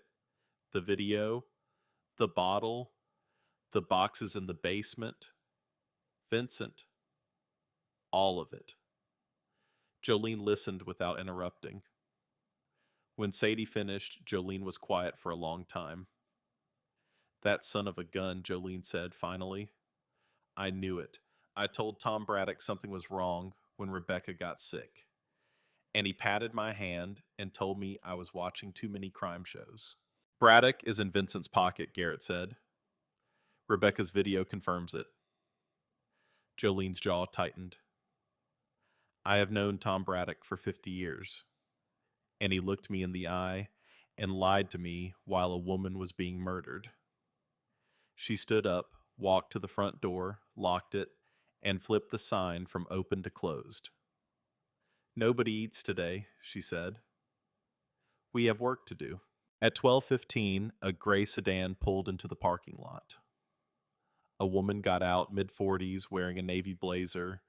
the video, the bottle, the boxes in the basement, Vincent, all of it. Jolene listened without interrupting. When Sadie finished, Jolene was quiet for a long time. That son of a gun, Jolene said finally. I knew it. I told Tom Braddock something was wrong when Rebecca got sick. And he patted my hand and told me I was watching too many crime shows. Braddock is in Vincent's pocket, Garrett said. Rebecca's video confirms it. Jolene's jaw tightened. I have known Tom Braddock for 50 years. And he looked me in the eye and lied to me while a woman was being murdered. She stood up, walked to the front door, locked it, and flipped the sign from open to closed. Nobody eats today, she said. We have work to do. At 12:15, a gray sedan pulled into the parking lot. A woman got out, mid-40s, wearing a navy blazer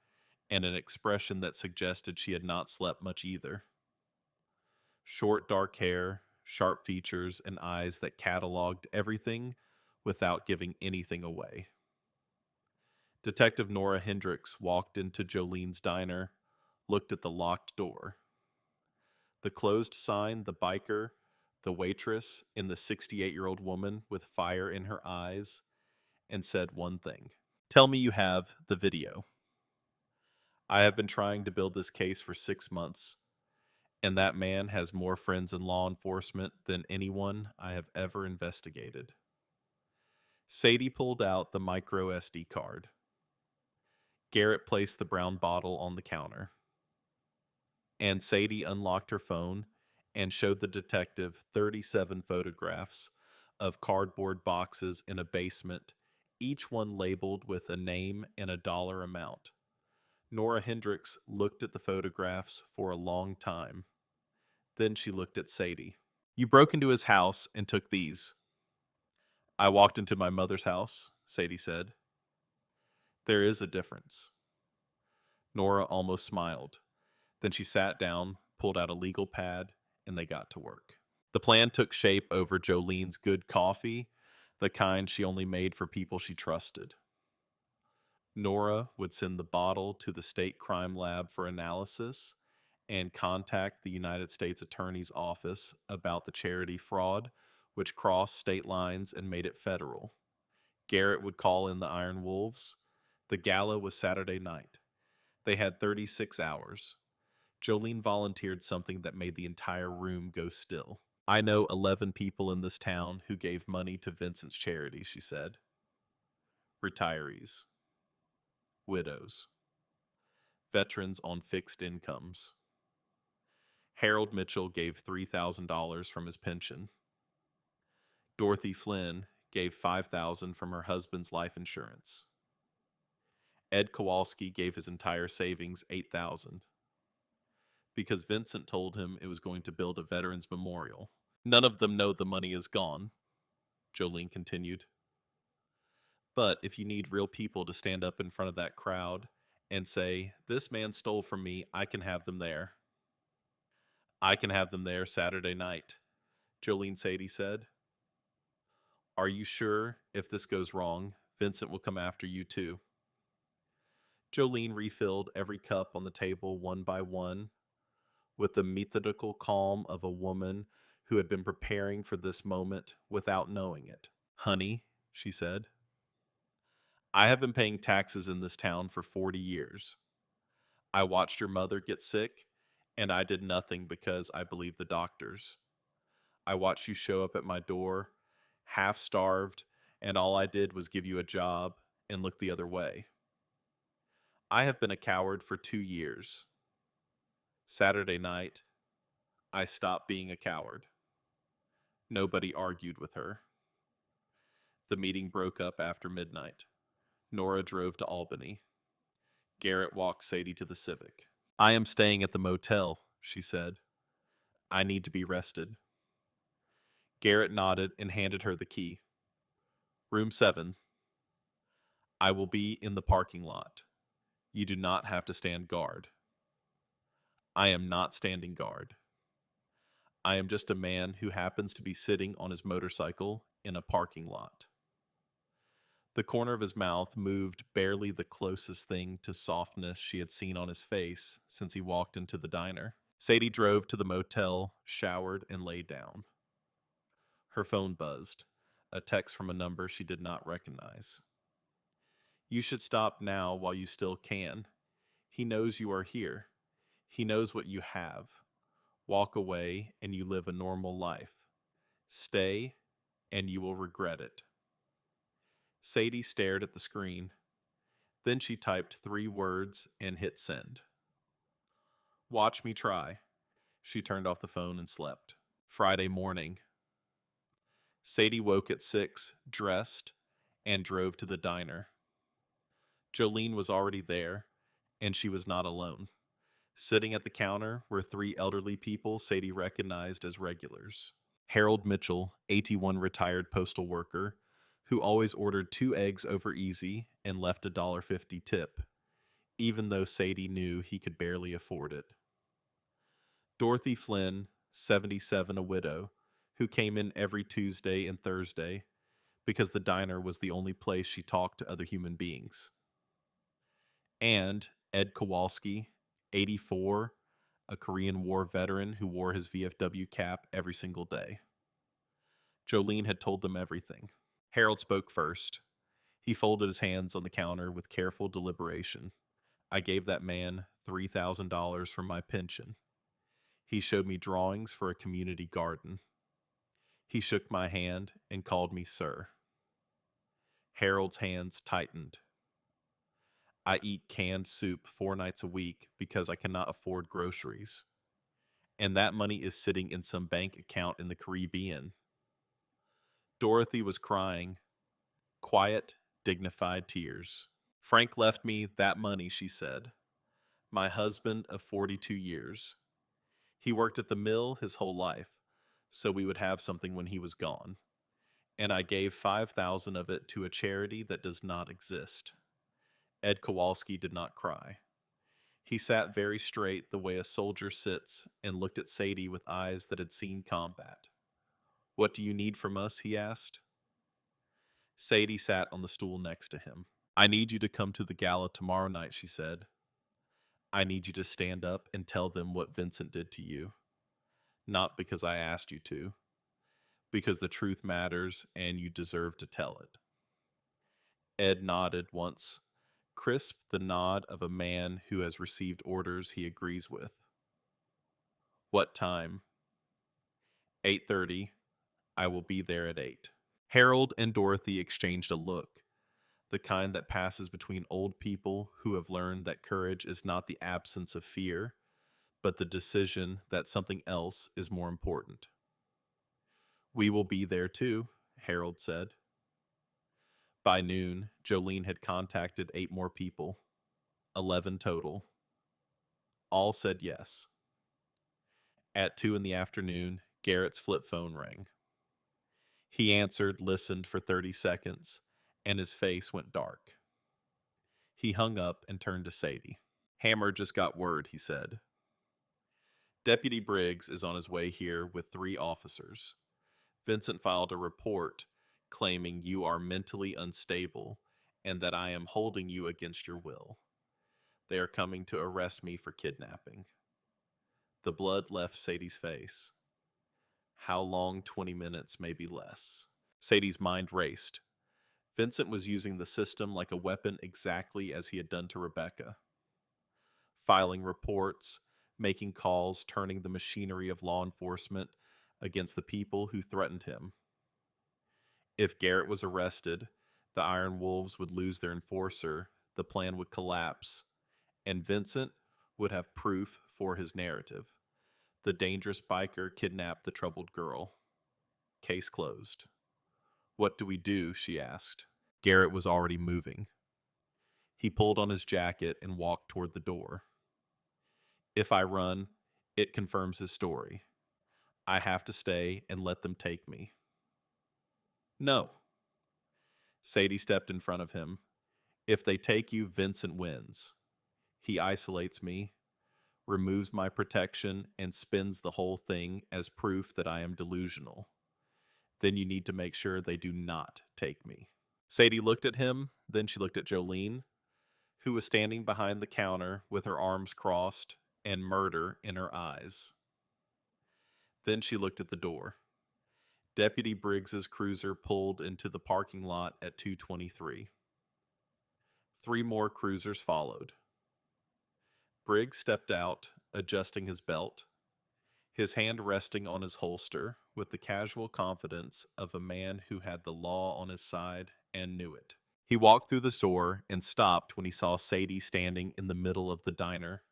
and an expression that suggested she had not slept much either. Short, dark hair, sharp features, and eyes that cataloged everything without giving anything away. Detective Nora Hendricks walked into Jolene's diner, looked at the locked door. The closed sign, the biker, the waitress, and the 68-year-old woman with fire in her eyes, and said one thing. Tell me you have the video. I have been trying to build this case for 6 months, and that man has more friends in law enforcement than anyone I have ever investigated. Sadie pulled out the micro SD card. Garrett placed the brown bottle on the counter. And Sadie unlocked her phone and showed the detective 37 photographs of cardboard boxes in a basement, each one labeled with a name and a dollar amount. Nora Hendricks looked at the photographs for a long time. Then she looked at Sadie. You broke into his house and took these. I walked into my mother's house, Sadie said. There is a difference. Nora almost smiled. Then she sat down, pulled out a legal pad, and they got to work. The plan took shape over Jolene's good coffee, the kind she only made for people she trusted. Nora would send the bottle to the state crime lab for analysis and contact the United States Attorney's Office about the charity fraud, which crossed state lines and made it federal. Garrett would call in the Iron Wolves. The gala was Saturday night. They had 36 hours. Jolene volunteered something that made the entire room go still. I know 11 people in this town who gave money to Vincent's charity, she said. Retirees. widows, veterans on fixed incomes. Harold Mitchell gave $3,000 from his pension. Dorothy Flynn gave $5,000 from her husband's life insurance. Ed Kowalski gave his entire savings, $8,000, because Vincent told him it was going to build a veterans memorial. None of them know the money is gone, Jolene continued. But if you need real people to stand up in front of that crowd and say, "This man stole from me," I can have them there. I can have them there Saturday night, Jolene Sadie said. Are you sure if this goes wrong, Vincent will come after you too? Jolene refilled every cup on the table one by one with the methodical calm of a woman who had been preparing for this moment without knowing it. Honey, she said, I have been paying taxes in this town for 40 years. I watched your mother get sick, and I did nothing because I believed the doctors. I watched you show up at my door, half starved, and all I did was give you a job and look the other way. I have been a coward for 2 years. Saturday night, I stopped being a coward. Nobody argued with her. The meeting broke up after midnight. Nora drove to Albany. Garrett walked Sadie to the Civic. I am staying at the motel, she said. I need to be rested. Garrett nodded and handed her the key. Room 7. I will be in the parking lot. You do not have to stand guard. I am not standing guard. I am just a man who happens to be sitting on his motorcycle in a parking lot. The corner of his mouth moved barely the closest thing to softness she had seen on his face since he walked into the diner. Sadie drove to the motel, showered, and lay down. Her phone buzzed, a text from a number she did not recognize. You should stop now while you still can. He knows you are here. He knows what you have. Walk away and you live a normal life. Stay and you will regret it. Sadie stared at the screen. Then she typed 3 words and hit send. Watch me try. She turned off the phone and slept. Friday morning. Sadie woke at 6, dressed, and drove to the diner. Jolene was already there, and she was not alone. Sitting at the counter were 3 elderly people Sadie recognized as regulars. Harold Mitchell, 81 retired postal worker, who always ordered 2 eggs over easy and left a $1.50 tip, even though Sadie knew he could barely afford it. Dorothy Flynn, 77, a widow, who came in every Tuesday and Thursday because the diner was the only place she talked to other human beings. And Ed Kowalski, 84, a Korean War veteran who wore his VFW cap every single day. Jolene had told them everything. Harold spoke first. He folded his hands on the counter with careful deliberation. I gave that man $3,000 from my pension. He showed me drawings for a community garden. He shook my hand and called me sir. Harold's hands tightened. I eat canned soup 4 nights a week because I cannot afford groceries. And that money is sitting in some bank account in the Caribbean. Dorothy was crying. Quiet, dignified tears. Frank left me that money, she said. My husband of 42 years. He worked at the mill his whole life, so we would have something when he was gone. And I gave 5,000 of it to a charity that does not exist. Ed Kowalski did not cry. He sat very straight the way a soldier sits and looked at Sadie with eyes that had seen combat. What do you need from us? He asked. Sadie sat on the stool next to him. I need you to come to the gala tomorrow night, she said. I need you to stand up and tell them what Vincent did to you. Not because I asked you to, because the truth matters and you deserve to tell it. Ed nodded once, crisp the nod of a man who has received orders he agrees with. What time? 8:30. I will be there at 8. Harold and Dorothy exchanged a look. the kind that passes between old people who have learned that courage is not the absence of fear, but the decision that something else is more important. We will be there too, Harold said. By noon, Jolene had contacted 8 more people, 11 total. All said yes. At 2 in the afternoon, Garrett's flip phone rang. He answered, listened for 30 seconds, and his face went dark. He hung up and turned to Sadie. Hammer just got word, he said. Deputy Briggs is on his way here with 3 officers. Vincent filed a report claiming you are mentally unstable and that I am holding you against your will. They are coming to arrest me for kidnapping. The blood left Sadie's face. How long? 20 minutes, maybe less. Sadie's mind raced. Vincent was using the system like a weapon exactly as he had done to Rebecca. Filing reports, making calls, turning the machinery of law enforcement against the people who threatened him. If Garrett was arrested, the Iron Wolves would lose their enforcer, the plan would collapse, and Vincent would have proof for his narrative. The dangerous biker kidnapped the troubled girl. Case closed. What do we do? She asked. Garrett was already moving. He pulled on his jacket and walked toward the door. If I run, it confirms his story. I have to stay and let them take me. No. Sadie stepped in front of him. If they take you, Vincent wins. He isolates me, removes my protection, and spins the whole thing as proof that I am delusional. Then you need to make sure they do not take me. Sadie looked at him, then she looked at Jolene, who was standing behind the counter with her arms crossed and murder in her eyes. Then she looked at the door. Deputy Briggs's cruiser pulled into the parking lot at 2:23. 3 more cruisers followed. Briggs stepped out, adjusting his belt, his hand resting on his holster with the casual confidence of a man who had the law on his side and knew it. He walked through the store and stopped when he saw Sadie standing in the middle of the diner,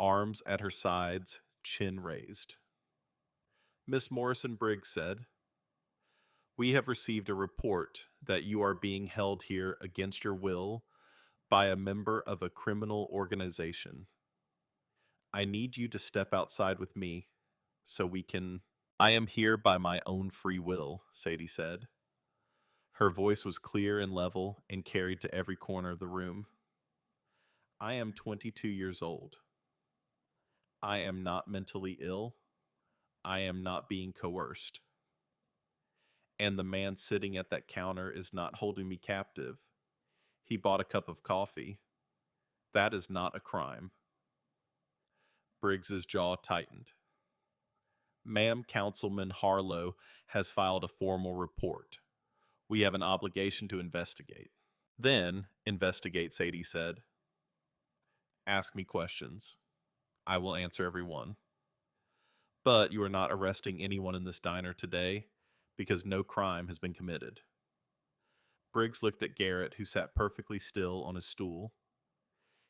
arms at her sides, chin raised. Miss Morrison, Briggs said, "We have received a report that you are being held here against your will by a member of a criminal organization. I need you to step outside with me so we can—" "I am here by my own free will," Sadie said. Her voice was clear and level and carried to every corner of the room. "I am 22 years old. I am not mentally ill. I am not being coerced. And the man sitting at that counter is not holding me captive. He bought a cup of coffee. That is not a crime." Briggs's jaw tightened. "Ma'am, Councilman Harlow has filed a formal report. We have an obligation to investigate." "Then investigate," Sadie said. "Ask me questions. I will answer every one. But you are not arresting anyone in this diner today because no crime has been committed." Briggs looked at Garrett, who sat perfectly still on his stool,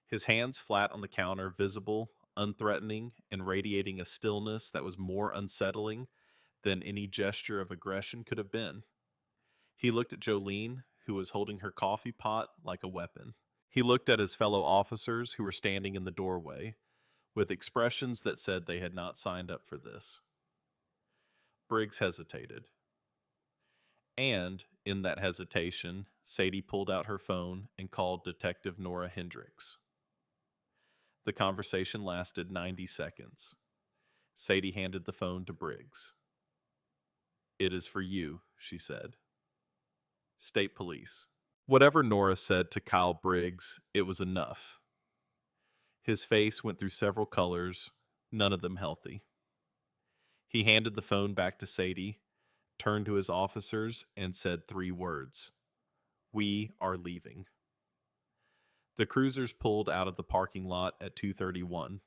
his hands flat on the counter, visible, unthreatening, and radiating a stillness that was more unsettling than any gesture of aggression could have been. He looked at Jolene, who was holding her coffee pot like a weapon. He looked at his fellow officers who were standing in the doorway, with expressions that said they had not signed up for this. Briggs hesitated. And, in that hesitation, Sadie pulled out her phone and called Detective Nora Hendricks. The conversation lasted 90 seconds. Sadie handed the phone to Briggs. "It is for you," she said. "State Police." Whatever Nora said to Kyle Briggs, it was enough. His face went through several colors, none of them healthy. He handed the phone back to Sadie, turned to his officers, and said 3 words. "We are leaving." The cruisers pulled out of the parking lot at 2:31.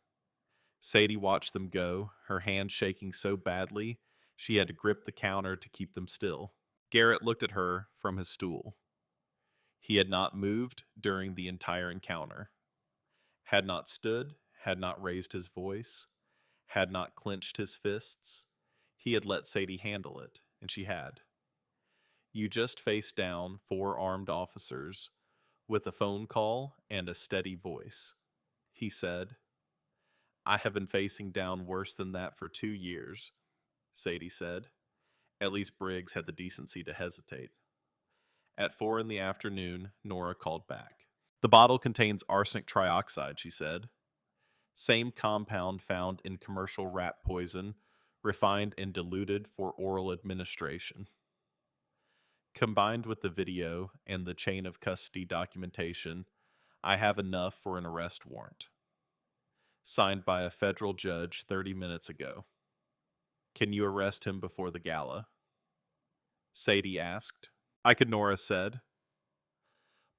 Sadie watched them go, her hand shaking so badly she had to grip the counter to keep them still. Garrett looked at her from his stool. He had not moved during the entire encounter, had not stood, had not raised his voice, had not clenched his fists. He had let Sadie handle it, and she had. You just faced down 4 armed officers with a phone call and a steady voice. He said, I have been facing down worse than that for 2 years, Sadie said. At least Briggs had the decency to hesitate. At 4 in the afternoon, Nora called back. The bottle contains arsenic trioxide, she said. Same compound found in commercial rat poison, refined and diluted for oral administration. Combined with the video and the chain of custody documentation, I have enough for an arrest warrant. Signed by a federal judge 30 minutes ago. Can you arrest him before the gala? Sadie asked. I could, Nora said.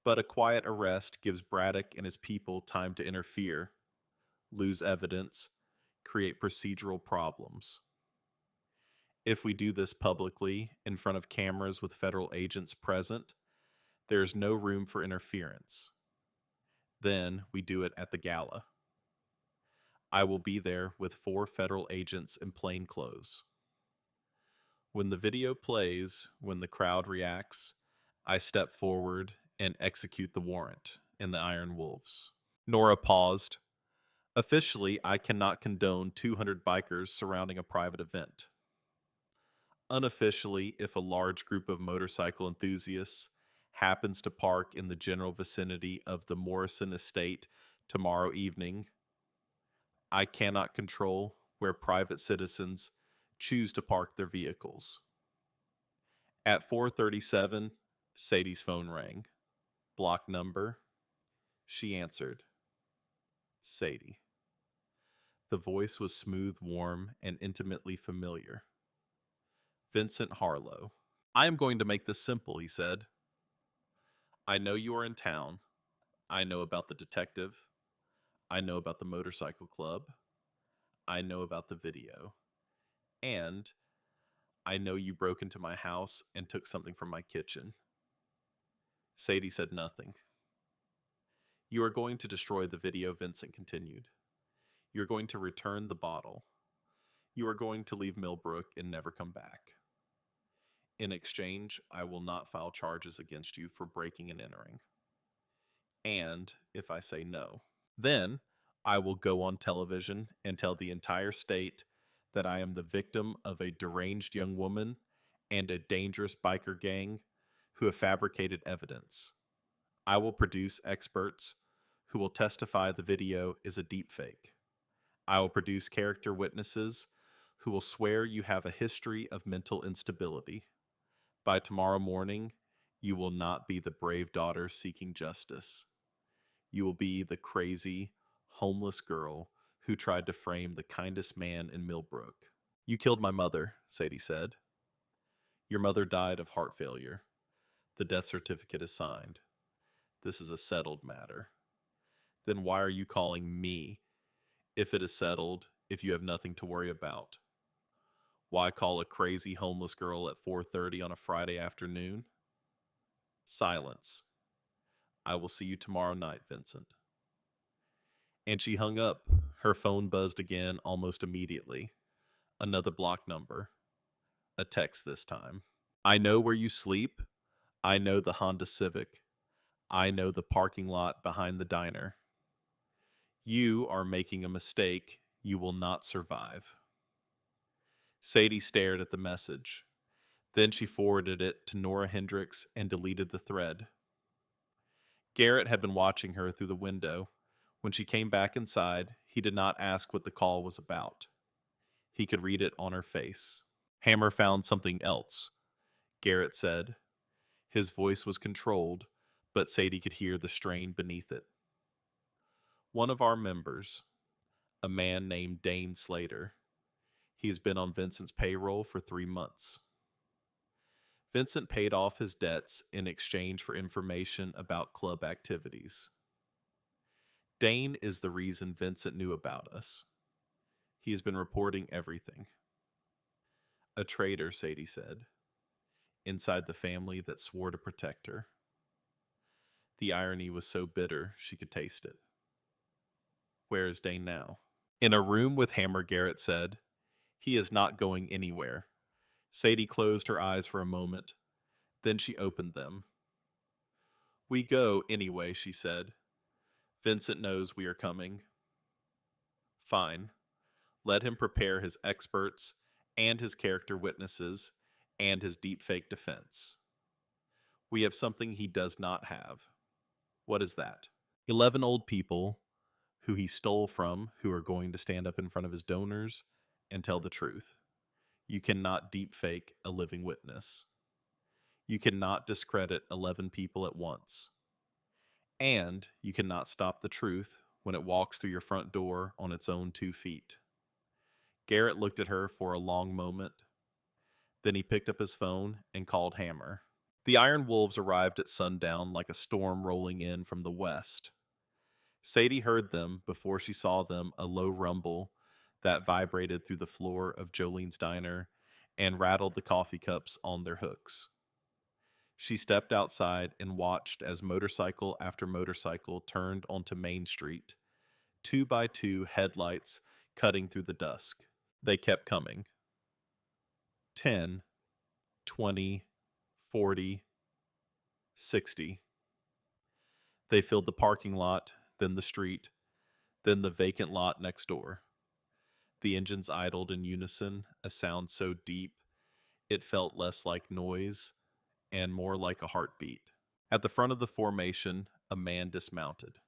But a quiet arrest gives Braddock and his people time to interfere, lose evidence, create procedural problems. If we do this publicly, in front of cameras with federal agents present, there is no room for interference. Then we do it at the gala. I will be there with 4 federal agents in plain clothes. When the video plays, when the crowd reacts, I step forward and execute the warrant in the Iron Wolves. Nora paused. Officially, I cannot condone 200 bikers surrounding a private event. Unofficially, if a large group of motorcycle enthusiasts happens to park in the general vicinity of the Morrison estate tomorrow evening, I cannot control where private citizens choose to park their vehicles. At 4:37, Sadie's phone rang. Block number. She answered. Sadie. The voice was smooth, warm, and intimately familiar. Vincent Harlow. I am going to make this simple, he said. I know you are in town. I know about the detective. I know about the motorcycle club. I know about the video. And I know you broke into my house and took something from my kitchen. Sadie said nothing. You are going to destroy the video, Vincent continued. You are going to return the bottle. You are going to leave Millbrook and never come back. In exchange, I will not file charges against you for breaking and entering. And if I say no, then I will go on television and tell the entire state that I am the victim of a deranged young woman and a dangerous biker gang who have fabricated evidence. I will produce experts who will testify the video is a deepfake. I will produce character witnesses who will swear you have a history of mental instability. By tomorrow morning, you will not be the brave daughter seeking justice. You will be the crazy, homeless girl who tried to frame the kindest man in Millbrook. You killed my mother, Sadie said. Your mother died of heart failure. The death certificate is signed. This is a settled matter. Then why are you calling me if it is settled, if you have nothing to worry about? Why call a crazy homeless girl at 4:30 on a Friday afternoon? Silence. I will see you tomorrow night, Vincent. And she hung up. Her phone buzzed again almost immediately. Another block number. A text this time. I know where you sleep. I know the Honda Civic. I know the parking lot behind the diner. You are making a mistake. You will not survive. Sadie stared at the message. Then she forwarded it to Nora Hendricks and deleted the thread. Garrett had been watching her through the window. When she came back inside, he did not ask what the call was about. He could read it on her face. Hammer found something else, Garrett said. His voice was controlled, but Sadie could hear the strain beneath it. One of our members, a man named Dane Slater. He's been on Vincent's payroll for 3 months. Vincent paid off his debts in exchange for information about club activities. Dane is the reason Vincent knew about us. He has been reporting everything. A traitor, Sadie said, inside the family that swore to protect her. The irony was so bitter she could taste it. Where is Dane now? In a room with Hammer, Garrett said. He is not going anywhere. Sadie closed her eyes for a moment. Then she opened them. We go anyway, she said. Vincent knows we are coming. Fine. Let him prepare his experts and his character witnesses and his deepfake defense. We have something he does not have. What is that? 11 old people who he stole from who are going to stand up in front of his donors and tell the truth. You cannot deepfake a living witness. You cannot discredit 11 people at once. And you cannot stop the truth when it walks through your front door on its own 2 feet. Garrett looked at her for a long moment. Then he picked up his phone and called Hammer. The Iron Wolves arrived at sundown like a storm rolling in from the west. Sadie heard them before she saw them, a low rumble that vibrated through the floor of Jolene's diner and rattled the coffee cups on their hooks. She stepped outside and watched as motorcycle after motorcycle turned onto Main Street, 2 by 2 headlights cutting through the dusk. They kept coming. 10, 20, 40, 60. They filled the parking lot, then the street, then the vacant lot next door. The engines idled in unison, a sound so deep it felt less like noise and more like a heartbeat. At the front of the formation, a man dismounted.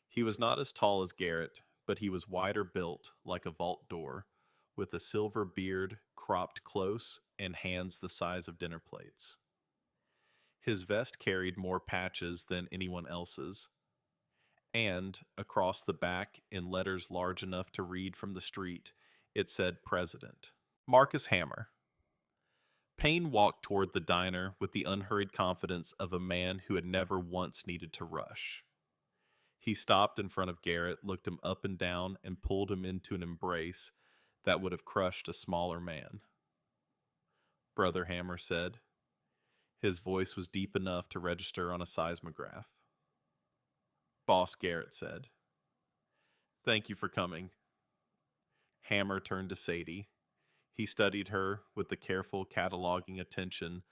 He was not as tall as Garrett, but he was wider built, like a vault door, with a silver beard cropped close and hands the size of dinner plates. His vest carried more patches than anyone else's, and across the back, in letters large enough to read from the street, it said President. Marcus Hammer. Payne walked toward the diner with the unhurried confidence of a man who had never once needed to rush. He stopped in front of Garrett, looked him up and down, and pulled him into an embrace that would have crushed a smaller man. Brother Hammer said. His voice was deep enough to register on a seismograph. Boss Garrett said. Thank you for coming. Hammer turned to Sadie. He studied her with the careful cataloging attention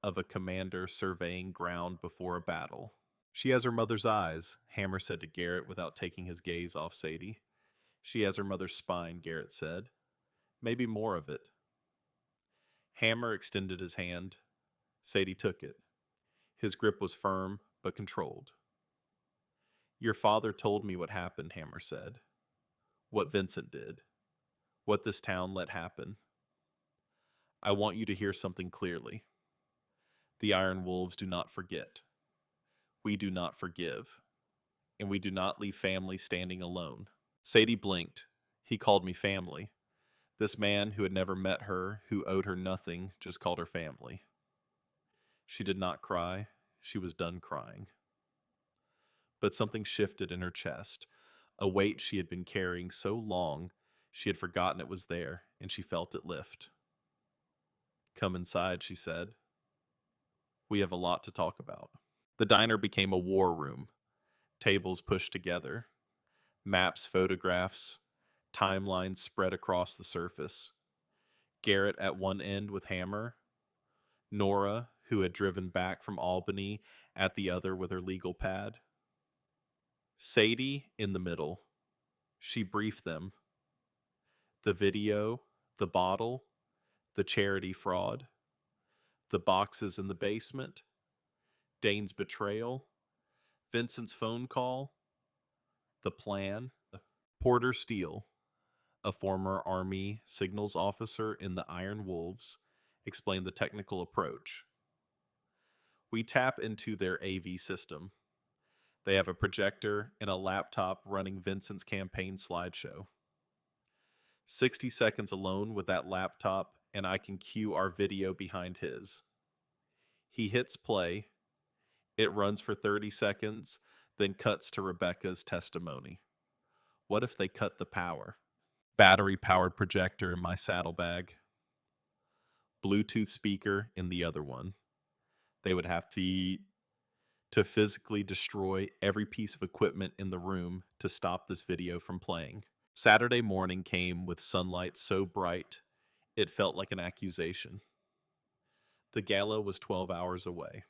of a commander surveying ground before a battle. She has her mother's eyes, Hammer said to Garrett without taking his gaze off Sadie. She has her mother's spine, Garrett said. Maybe more of it. Hammer extended his hand. Sadie took it. His grip was firm, but controlled. Your father told me what happened, Hammer said. What Vincent did. What this town let happen. I want you to hear something clearly. The Iron Wolves do not forget. We do not forgive. And we do not leave family standing alone. Sadie blinked. He called me family. This man who had never met her, who owed her nothing, just called her family. She did not cry. She was done crying. But something shifted in her chest, a weight she had been carrying so long she had forgotten it was there, and she felt it lift. Come inside, she said. We have a lot to talk about. The diner became a war room. Tables pushed together. Maps, photographs, timelines spread across the surface. Garrett at one end with Hammer. Nora, who had driven back from Albany, at the other with her legal pad. Sadie in the middle. She briefed them. The video, the bottle, the charity fraud, the boxes in the basement, Dane's betrayal, Vincent's phone call, the plan. Porter Steele, a former Army signals officer in the Iron Wolves, explained the technical approach. We tap into their AV system. They have a projector and a laptop running Vincent's campaign slideshow. 60 seconds alone with that laptop, and I can cue our video behind his. He hits play. It runs for 30 seconds, then cuts to Rebecca's testimony. What if they cut the power? Battery-powered projector in my saddlebag. Bluetooth speaker in the other one. They would have to to physically destroy every piece of equipment in the room to stop this video from playing. Saturday morning came with sunlight so bright it felt like an accusation. The gala was 12 hours away.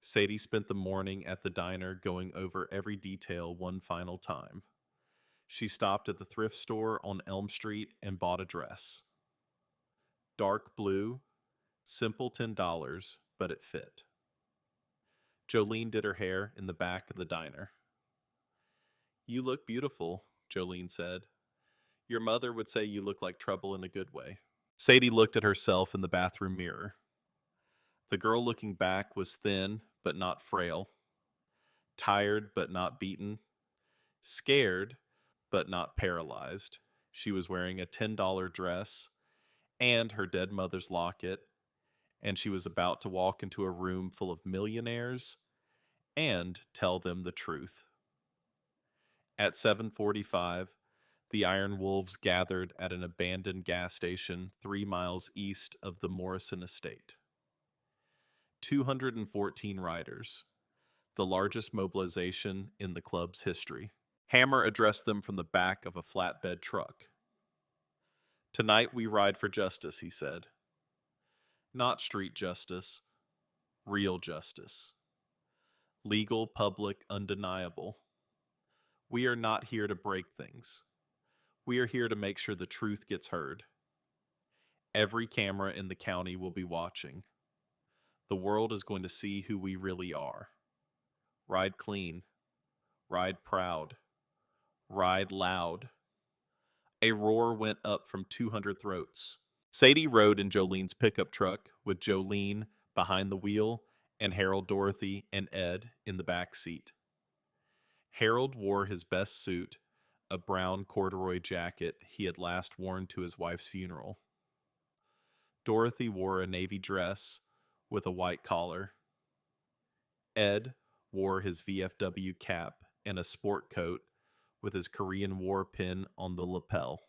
Sadie spent the morning at the diner going over every detail one final time. She stopped at the thrift store on Elm Street and bought a dress. Dark blue, simple $10, but it fit. Jolene did her hair in the back of the diner. "You look beautiful," Jolene said. "Your mother would say you look like trouble in a good way." Sadie looked at herself in the bathroom mirror. The girl looking back was thin but not frail, tired but not beaten, scared but not paralyzed. She was wearing a $10 dress and her dead mother's locket, and she was about to walk into a room full of millionaires and tell them the truth. At 7:45, the Iron Wolves gathered at an abandoned gas station 3 miles east of the Morrison estate. 214 riders, the largest mobilization in the club's history. Hammer addressed them from the back of a flatbed truck. "Tonight we ride for justice," he said. "Not street justice, real justice. Legal, public, undeniable. We are not here to break things. We are here to make sure the truth gets heard. Every camera in the county will be watching. The world is going to see who we really are. Ride clean. Ride proud. Ride loud." A roar went up from 200 throats. Sadie rode in Jolene's pickup truck with Jolene behind the wheel and Harold, Dorothy, and Ed in the back seat. Harold wore his best suit, a brown corduroy jacket he had last worn to his wife's funeral. Dorothy wore a navy dress with a white collar. Ed wore his VFW cap and a sport coat with his Korean War pin on the lapel.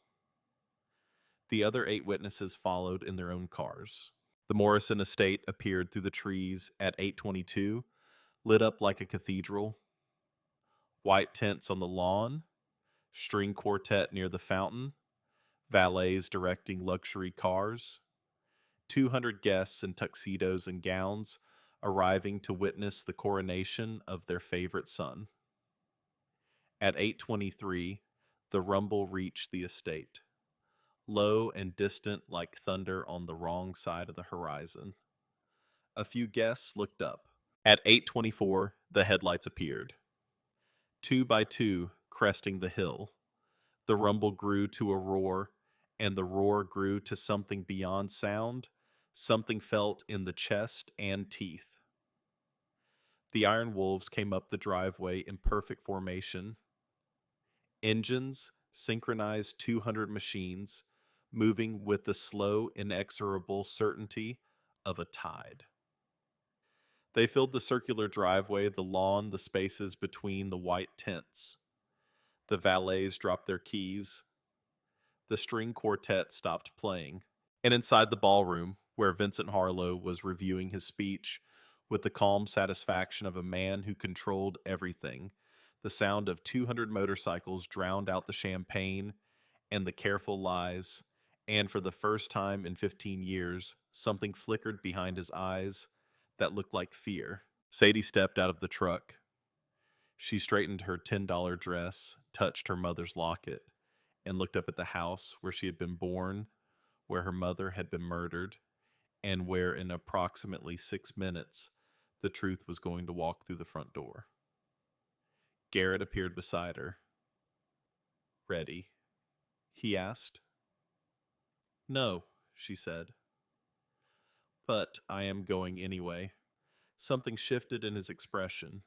The other 8 witnesses followed in their own cars. The Morrison estate appeared through the trees at 8:22, lit up like a cathedral. White tents on the lawn, string quartet near the fountain, valets directing luxury cars, 200 guests in tuxedos and gowns arriving to witness the coronation of their favorite son. At 8:23, the rumble reached the estate, low and distant like thunder on the wrong side of the horizon. A few guests looked up. At 8:24, the headlights appeared. 2 by 2, cresting the hill. The rumble grew to a roar, and the roar grew to something beyond sound, something felt in the chest and teeth. The Iron Wolves came up the driveway in perfect formation. Engines, synchronized 200 machines, moving with the slow, inexorable certainty of a tide. They filled the circular driveway, the lawn, the spaces between the white tents. The valets dropped their keys. The string quartet stopped playing. And inside the ballroom, where Vincent Harlow was reviewing his speech with the calm satisfaction of a man who controlled everything, the sound of 200 motorcycles drowned out the champagne and the careful lies, and for the first time in 15 years, something flickered behind his eyes that looked like fear. Sadie stepped out of the truck. She straightened her $10 dress, touched her mother's locket, and looked up at the house where she had been born, where her mother had been murdered, and where in approximately 6 minutes the truth was going to walk through the front door. Garrett appeared beside her. "Ready?" he asked. "No," she said. "But I am going anyway." Something shifted in his expression.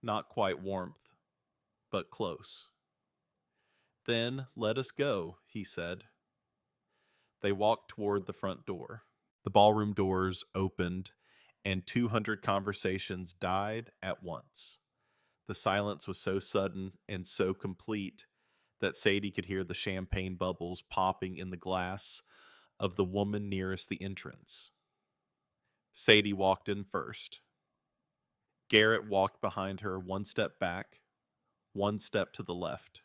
Not quite warmth, but close. "Then let us go," he said. They walked toward the front door. The ballroom doors opened, and 200 conversations died at once. The silence was so sudden and so complete that Sadie could hear the champagne bubbles popping in the glass of the woman nearest the entrance. Sadie walked in first. Garrett walked behind her, one step back, one step to the left.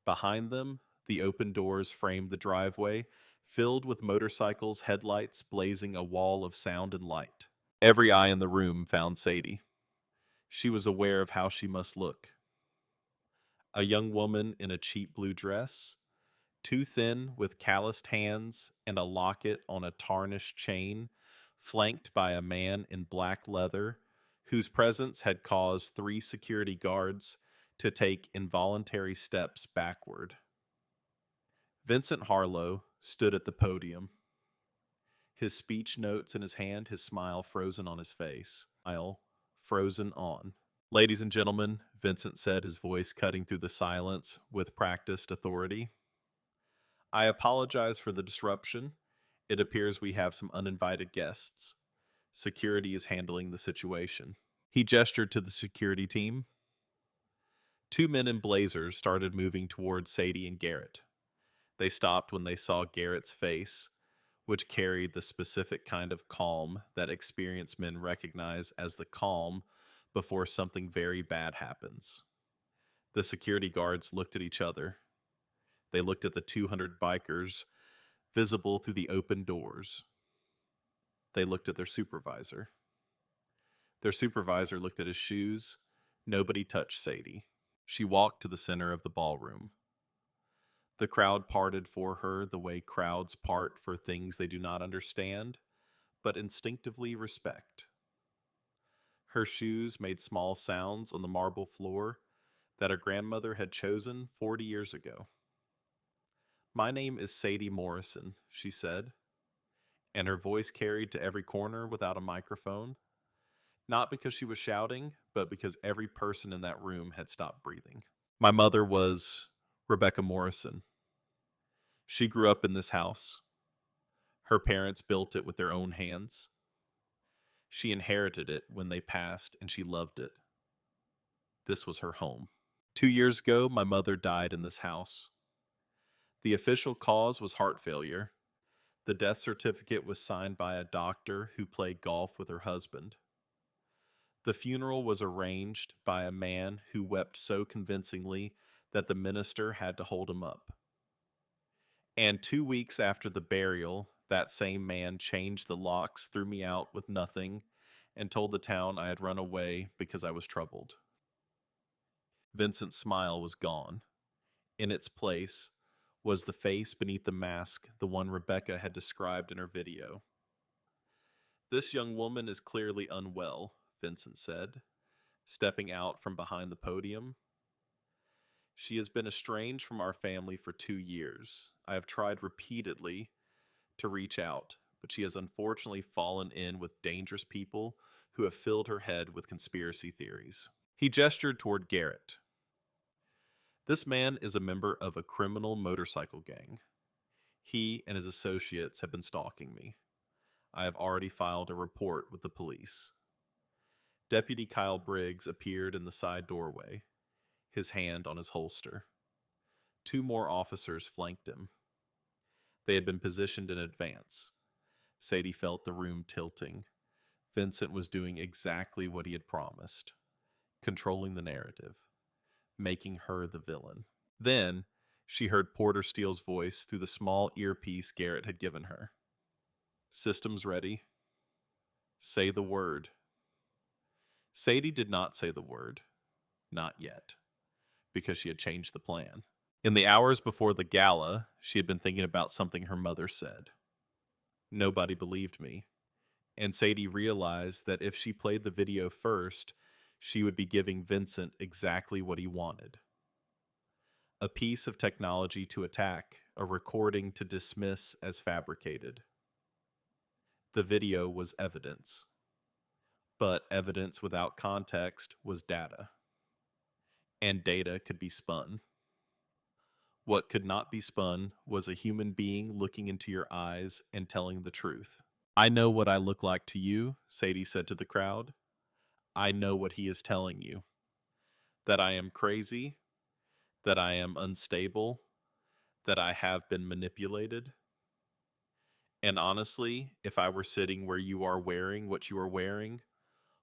Behind them, the open doors framed the driveway, filled with motorcycles' headlights blazing a wall of sound and light. Every eye in the room found Sadie. She was aware of how she must look. A young woman in a cheap blue dress, too thin with calloused hands and a locket on a tarnished chain, flanked by a man in black leather whose presence had caused 3 security guards to take involuntary steps backward. Vincent Harlow stood at the podium, his speech notes in his hand, his smile frozen on his face. Smile frozen on. Ladies and gentlemen, Vincent said, his voice cutting through the silence with practiced authority. I apologize for the disruption. It appears we have some uninvited guests. Security is handling the situation. He gestured to the security team. 2 men in blazers started moving towards Sadie and Garrett. They stopped when they saw Garrett's face, which carried the specific kind of calm that experienced men recognize as the calm before something very bad happens. The security guards looked at each other. They looked at the 200 bikers visible through the open doors. They looked at their supervisor. Their supervisor looked at his shoes. Nobody touched Sadie. She walked to the center of the ballroom. The crowd parted for her the way crowds part for things they do not understand, but instinctively respect. Her shoes made small sounds on the marble floor that her grandmother had chosen 40 years ago. My name is Sadie Morrison, she said, and her voice carried to every corner without a microphone, not because she was shouting, but because every person in that room had stopped breathing. My mother was Rebecca Morrison. She grew up in this house. Her parents built it with their own hands. She inherited it when they passed, and she loved it. This was her home. 2 years ago, my mother died in this house. The official cause was heart failure. The death certificate was signed by a doctor who played golf with her husband. The funeral was arranged by a man who wept so convincingly that the minister had to hold him up. And 2 weeks after the burial, that same man changed the locks, threw me out with nothing, and told the town I had run away because I was troubled. Vincent's smile was gone. In its place was the face beneath the mask, the one Rebecca had described in her video. This young woman is clearly unwell, Vincent said, stepping out from behind the podium. She has been estranged from our family for 2 years. I have tried repeatedly to reach out, but she has unfortunately fallen in with dangerous people who have filled her head with conspiracy theories. He gestured toward Garrett. This man is a member of a criminal motorcycle gang. He and his associates have been stalking me. I have already filed a report with the police. Deputy Kyle Briggs appeared in the side doorway, his hand on his holster. 2 more officers flanked him. They had been positioned in advance. Sadie felt the room tilting. Vincent was doing exactly what he had promised, controlling the narrative, making her the villain. Then she heard Porter Steele's voice through the small earpiece Garrett had given her. Systems ready. Say the word. Sadie did not say the word. Not yet. Because she had changed the plan. In the hours before the gala, she had been thinking about something her mother said. Nobody believed me. And Sadie realized that if she played the video first, she would be giving Vincent exactly what he wanted. A piece of technology to attack, a recording to dismiss as fabricated. The video was evidence. But evidence without context was data. And data could be spun. What could not be spun was a human being looking into your eyes and telling the truth. I know what I look like to you, Sadie said to the crowd. I know what he is telling you. That I am crazy, that I am unstable, that I have been manipulated. And honestly, if I were sitting where you are wearing what you are wearing,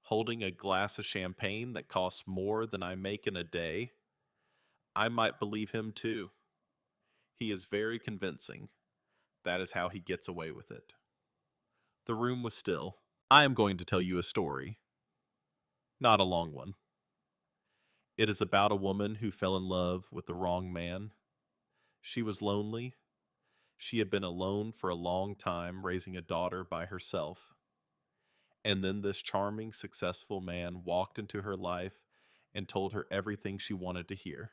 holding a glass of champagne that costs more than I make in a day, I might believe him too. He is very convincing. That is how he gets away with it. The room was still. I am going to tell you a story, not a long one. It is about a woman who fell in love with the wrong man. She was lonely. She had been alone for a long time, raising a daughter by herself. And then this charming, successful man walked into her life and told her everything she wanted to hear.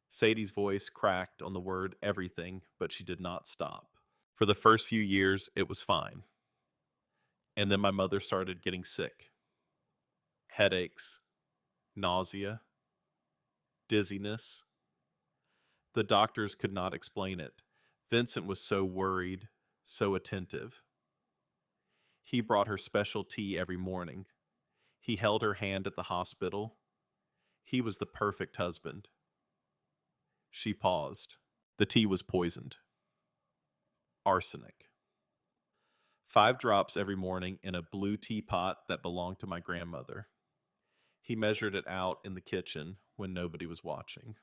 Sadie's voice cracked on the word everything, but she did not stop. For the first few years, it was fine. And then my mother started getting sick. Headaches, nausea, dizziness. The doctors could not explain it. Vincent was so worried, so attentive. He brought her special tea every morning. He held her hand at the hospital. He was the perfect husband. She paused. The tea was poisoned. Arsenic. 5 drops every morning in a blue teapot that belonged to my grandmother. He measured it out in the kitchen when nobody was watching.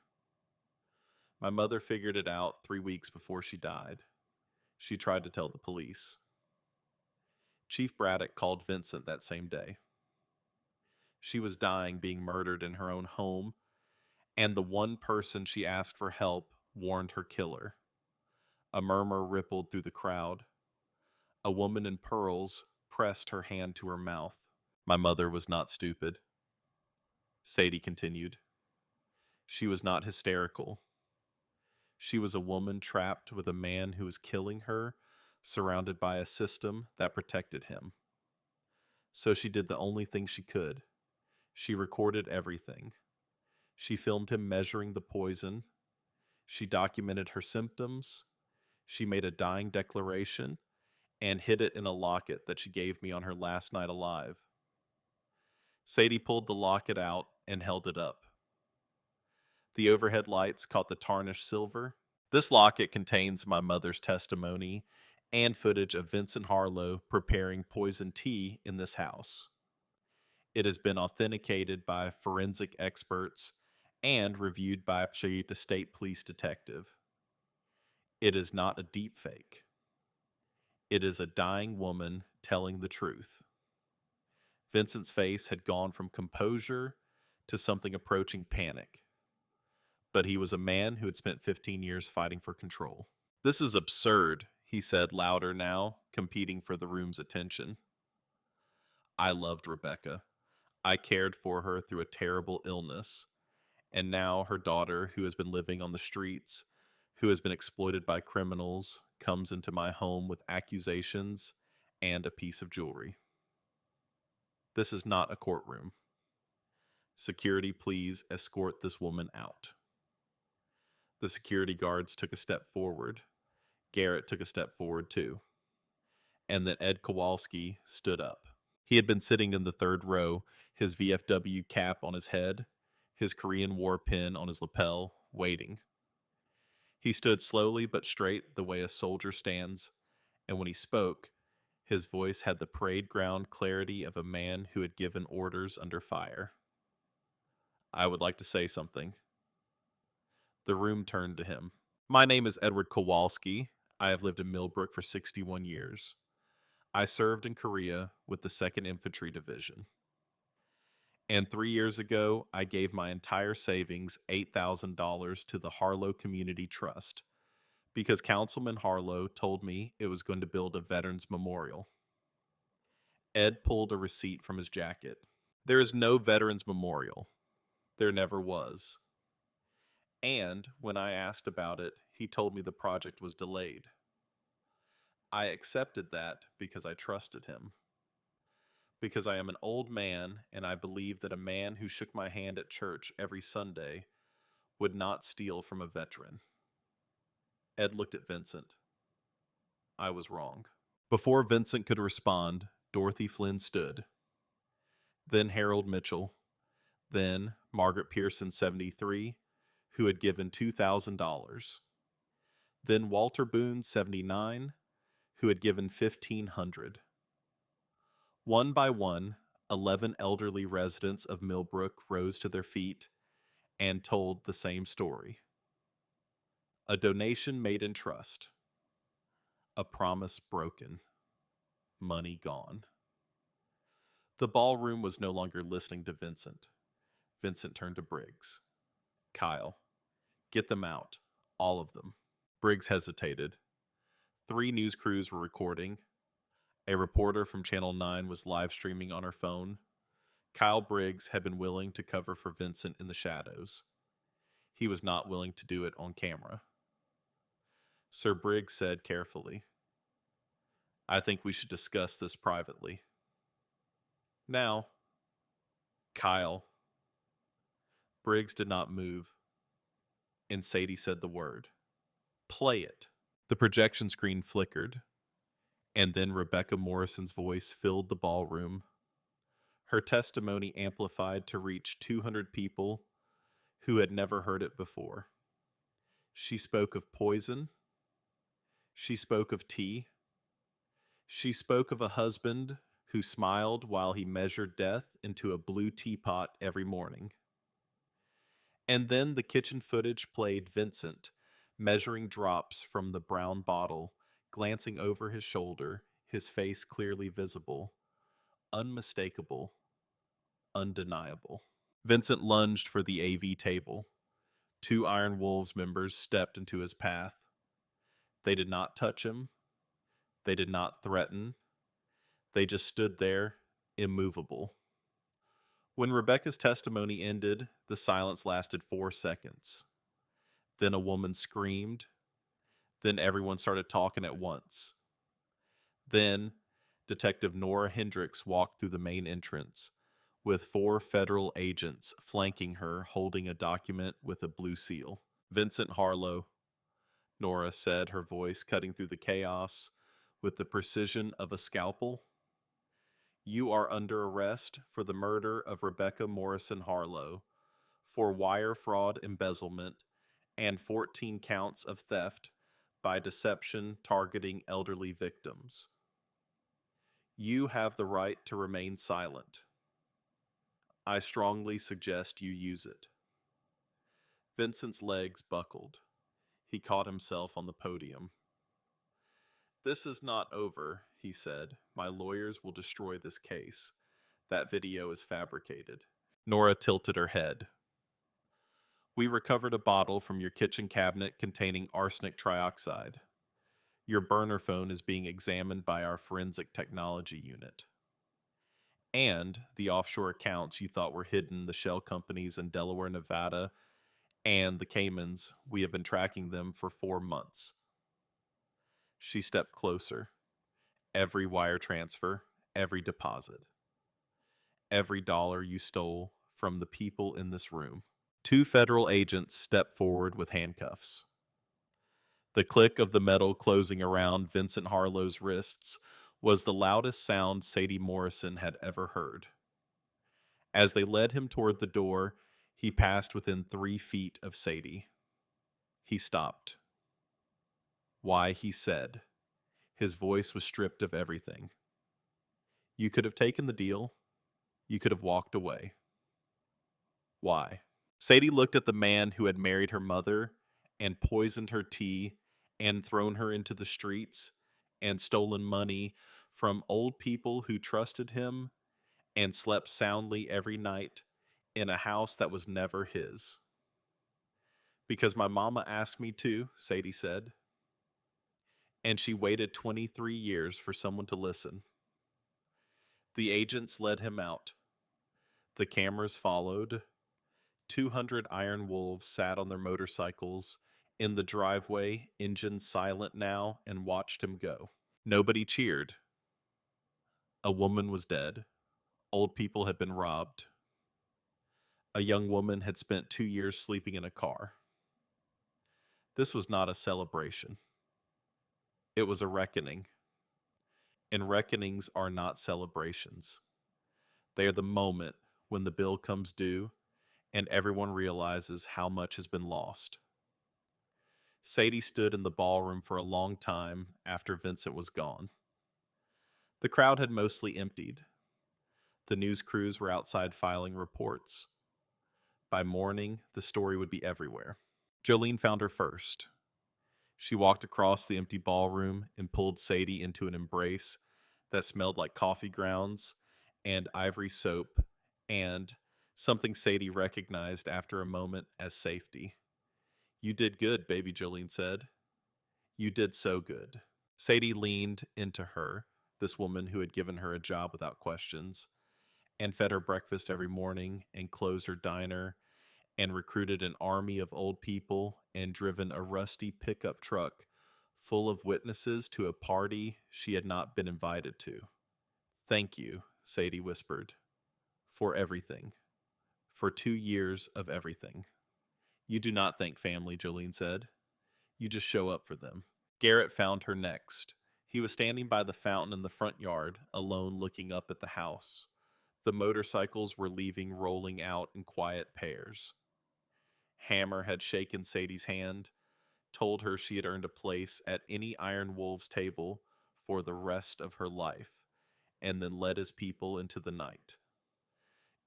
My mother figured it out 3 weeks before she died. She tried to tell the police. Chief Braddock called Vincent that same day. She was dying, being murdered in her own home, and the one person she asked for help warned her killer. A murmur rippled through the crowd. A woman in pearls pressed her hand to her mouth. My mother was not stupid. Sadie continued. She was not hysterical. She was a woman trapped with a man who was killing her, surrounded by a system that protected him. So she did the only thing she could. She recorded everything. She filmed him measuring the poison. She documented her symptoms. She made a dying declaration and hid it in a locket that she gave me on her last night alive. Sadie pulled the locket out and held it up. The overhead lights caught the tarnished silver. This locket contains my mother's testimony and footage of Vincent Harlow preparing poison tea in this house. It has been authenticated by forensic experts and reviewed by a state police detective. It is not a deep fake. It is a dying woman telling the truth. Vincent's face had gone from composure to something approaching panic. But he was a man who had spent 15 years fighting for control. This is absurd, he said louder now, competing for the room's attention. I loved Rebecca. I cared for her through a terrible illness. And now her daughter, who has been living on the streets, who has been exploited by criminals, comes into my home with accusations and a piece of jewelry. This is not a courtroom. Security, please escort this woman out. The security guards took a step forward. Garrett took a step forward too. And then Ed Kowalski stood up. He had been sitting in the third row, his VFW cap on his head, his Korean War pin on his lapel, waiting. He stood slowly but straight the way a soldier stands, and when he spoke, his voice had the parade ground clarity of a man who had given orders under fire. I would like to say something. The room turned to him. My name is Edward Kowalski. I have lived in Millbrook for 61 years. I served in Korea with the 2nd Infantry Division. And 3 years ago, I gave my entire savings, $8,000, to the Harlow Community Trust because Councilman Harlow told me it was going to build a veterans memorial. Ed pulled a receipt from his jacket. There is no veterans memorial. There never was. And when I asked about it, he told me the project was delayed. I accepted that because I trusted him. Because I am an old man and I believe that a man who shook my hand at church every Sunday would not steal from a veteran. Ed looked at Vincent. I was wrong. Before Vincent could respond, Dorothy Flynn stood. Then Harold Mitchell. Then Margaret Pearson, 73, who had given $2,000. Then Walter Boone, 79, who had given $1,500. One by one, 11 elderly residents of Millbrook rose to their feet and told the same story. A donation made in trust, a promise broken, money gone. The ballroom was no longer listening to Vincent. Vincent turned to Briggs. Kyle, get them out. All of them. Briggs hesitated. 3 news crews were recording. A reporter from Channel 9 was live streaming on her phone. Kyle Briggs had been willing to cover for Vincent in the shadows. He was not willing to do it on camera. Sir Briggs said carefully, I think we should discuss this privately. Now, Kyle. Briggs did not move, and Sadie said the word. Play it. The projection screen flickered, and then Rebecca Morrison's voice filled the ballroom. Her testimony amplified to reach 200 people who had never heard it before. She spoke of poison. She spoke of tea. She spoke of a husband who smiled while he measured death into a blue teapot every morning. And then the kitchen footage played Vincent, measuring drops from the brown bottle, glancing over his shoulder, his face clearly visible, unmistakable, undeniable. Vincent lunged for the AV table. 2 Iron Wolves members stepped into his path. They did not touch him. They did not threaten. They just stood there, immovable. When Rebecca's testimony ended, the silence lasted 4 seconds. Then a woman screamed. Then everyone started talking at once. Then Detective Nora Hendricks walked through the main entrance, with 4 federal agents flanking her holding a document with a blue seal. Vincent Harlow, Nora said, her voice cutting through the chaos with the precision of a scalpel. You are under arrest for the murder of Rebecca Morrison Harlow, for wire fraud, embezzlement, and 14 counts of theft by deception targeting elderly victims. You have the right to remain silent. I strongly suggest you use it. Vincent's legs buckled. He caught himself on the podium. This is not over, he said. My lawyers will destroy this case. That video is fabricated. Nora tilted her head. We recovered a bottle from your kitchen cabinet containing arsenic trioxide. Your burner phone is being examined by our forensic technology unit. And the offshore accounts you thought were hidden, the shell companies in Delaware, Nevada, and the Caymans, we have been tracking them for 4 months. She stepped closer. Every wire transfer, every deposit, every dollar you stole from the people in this room. 2 federal agents stepped forward with handcuffs. The click of the metal closing around Vincent Harlow's wrists was the loudest sound Sadie Morrison had ever heard. As they led him toward the door, he passed within 3 feet of Sadie. He stopped. Why, he said. His voice was stripped of everything. You could have taken the deal. You could have walked away. Why? Sadie looked at the man who had married her mother and poisoned her tea and thrown her into the streets and stolen money from old people who trusted him and slept soundly every night in a house that was never his. Because my mama asked me to, Sadie said. And she waited 23 years for someone to listen. The agents led him out. The cameras followed. 200 Iron Wolves sat on their motorcycles in the driveway, engines silent now, and watched him go. Nobody cheered. A woman was dead. Old people had been robbed. A young woman had spent 2 years sleeping in a car. This was not a celebration. It was a reckoning. And reckonings are not celebrations. They are the moment when the bill comes due and everyone realizes how much has been lost. Sadie stood in the ballroom for a long time after Vincent was gone. The crowd had mostly emptied. The news crews were outside filing reports. By morning, the story would be everywhere. Jolene found her first. She walked across the empty ballroom and pulled Sadie into an embrace that smelled like coffee grounds and ivory soap and something Sadie recognized after a moment as safety. "You did good," baby Jolene said. "You did so good." Sadie leaned into her, this woman who had given her a job without questions, and fed her breakfast every morning and closed her diner and recruited an army of old people and driven a rusty pickup truck full of witnesses to a party she had not been invited to. "Thank you," Sadie whispered, "for everything. For 2 years of everything." "You do not thank family," Jolene said. "You just show up for them." Garrett found her next. He was standing by the fountain in the front yard, alone looking up at the house. The motorcycles were leaving, rolling out in quiet pairs. Hammer had shaken Sadie's hand, told her she had earned a place at any Iron Wolves table for the rest of her life, and then led his people into the night.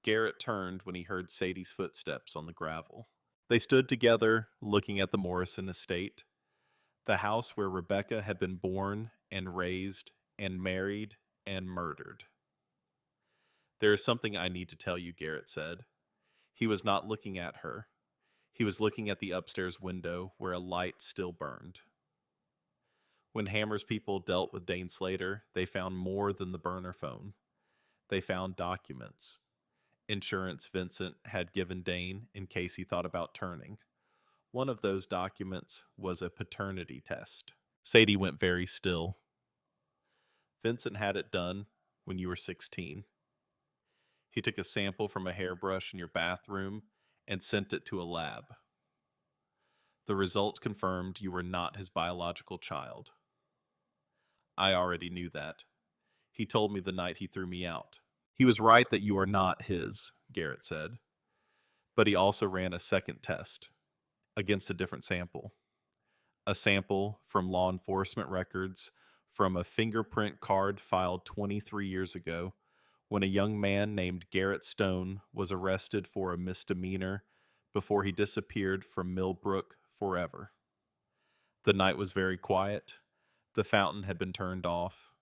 Garrett turned when he heard Sadie's footsteps on the gravel. They stood together, looking at the Morrison estate, the house where Rebecca had been born and raised and married and murdered. "There is something I need to tell you," Garrett said. He was not looking at her. He was looking at the upstairs window where a light still burned. When Hammer's people dealt with Dane Slater, they found more than the burner phone. They found documents. Insurance Vincent had given Dane in case he thought about turning. One of those documents was a paternity test. Sadie went very still. "Vincent had it done when you were 16. He took a sample from a hairbrush in your bathroom and sent it to a lab. The results confirmed you were not his biological child. I already knew that. He told me the night he threw me out." "He was right that you are not his," Garrett said. "But he also ran a second test against a different sample. A sample from law enforcement records from a fingerprint card filed 23 years ago when a young man named Garrett Stone was arrested for a misdemeanor before he disappeared from Millbrook forever. The night was very quiet. The fountain had been turned off.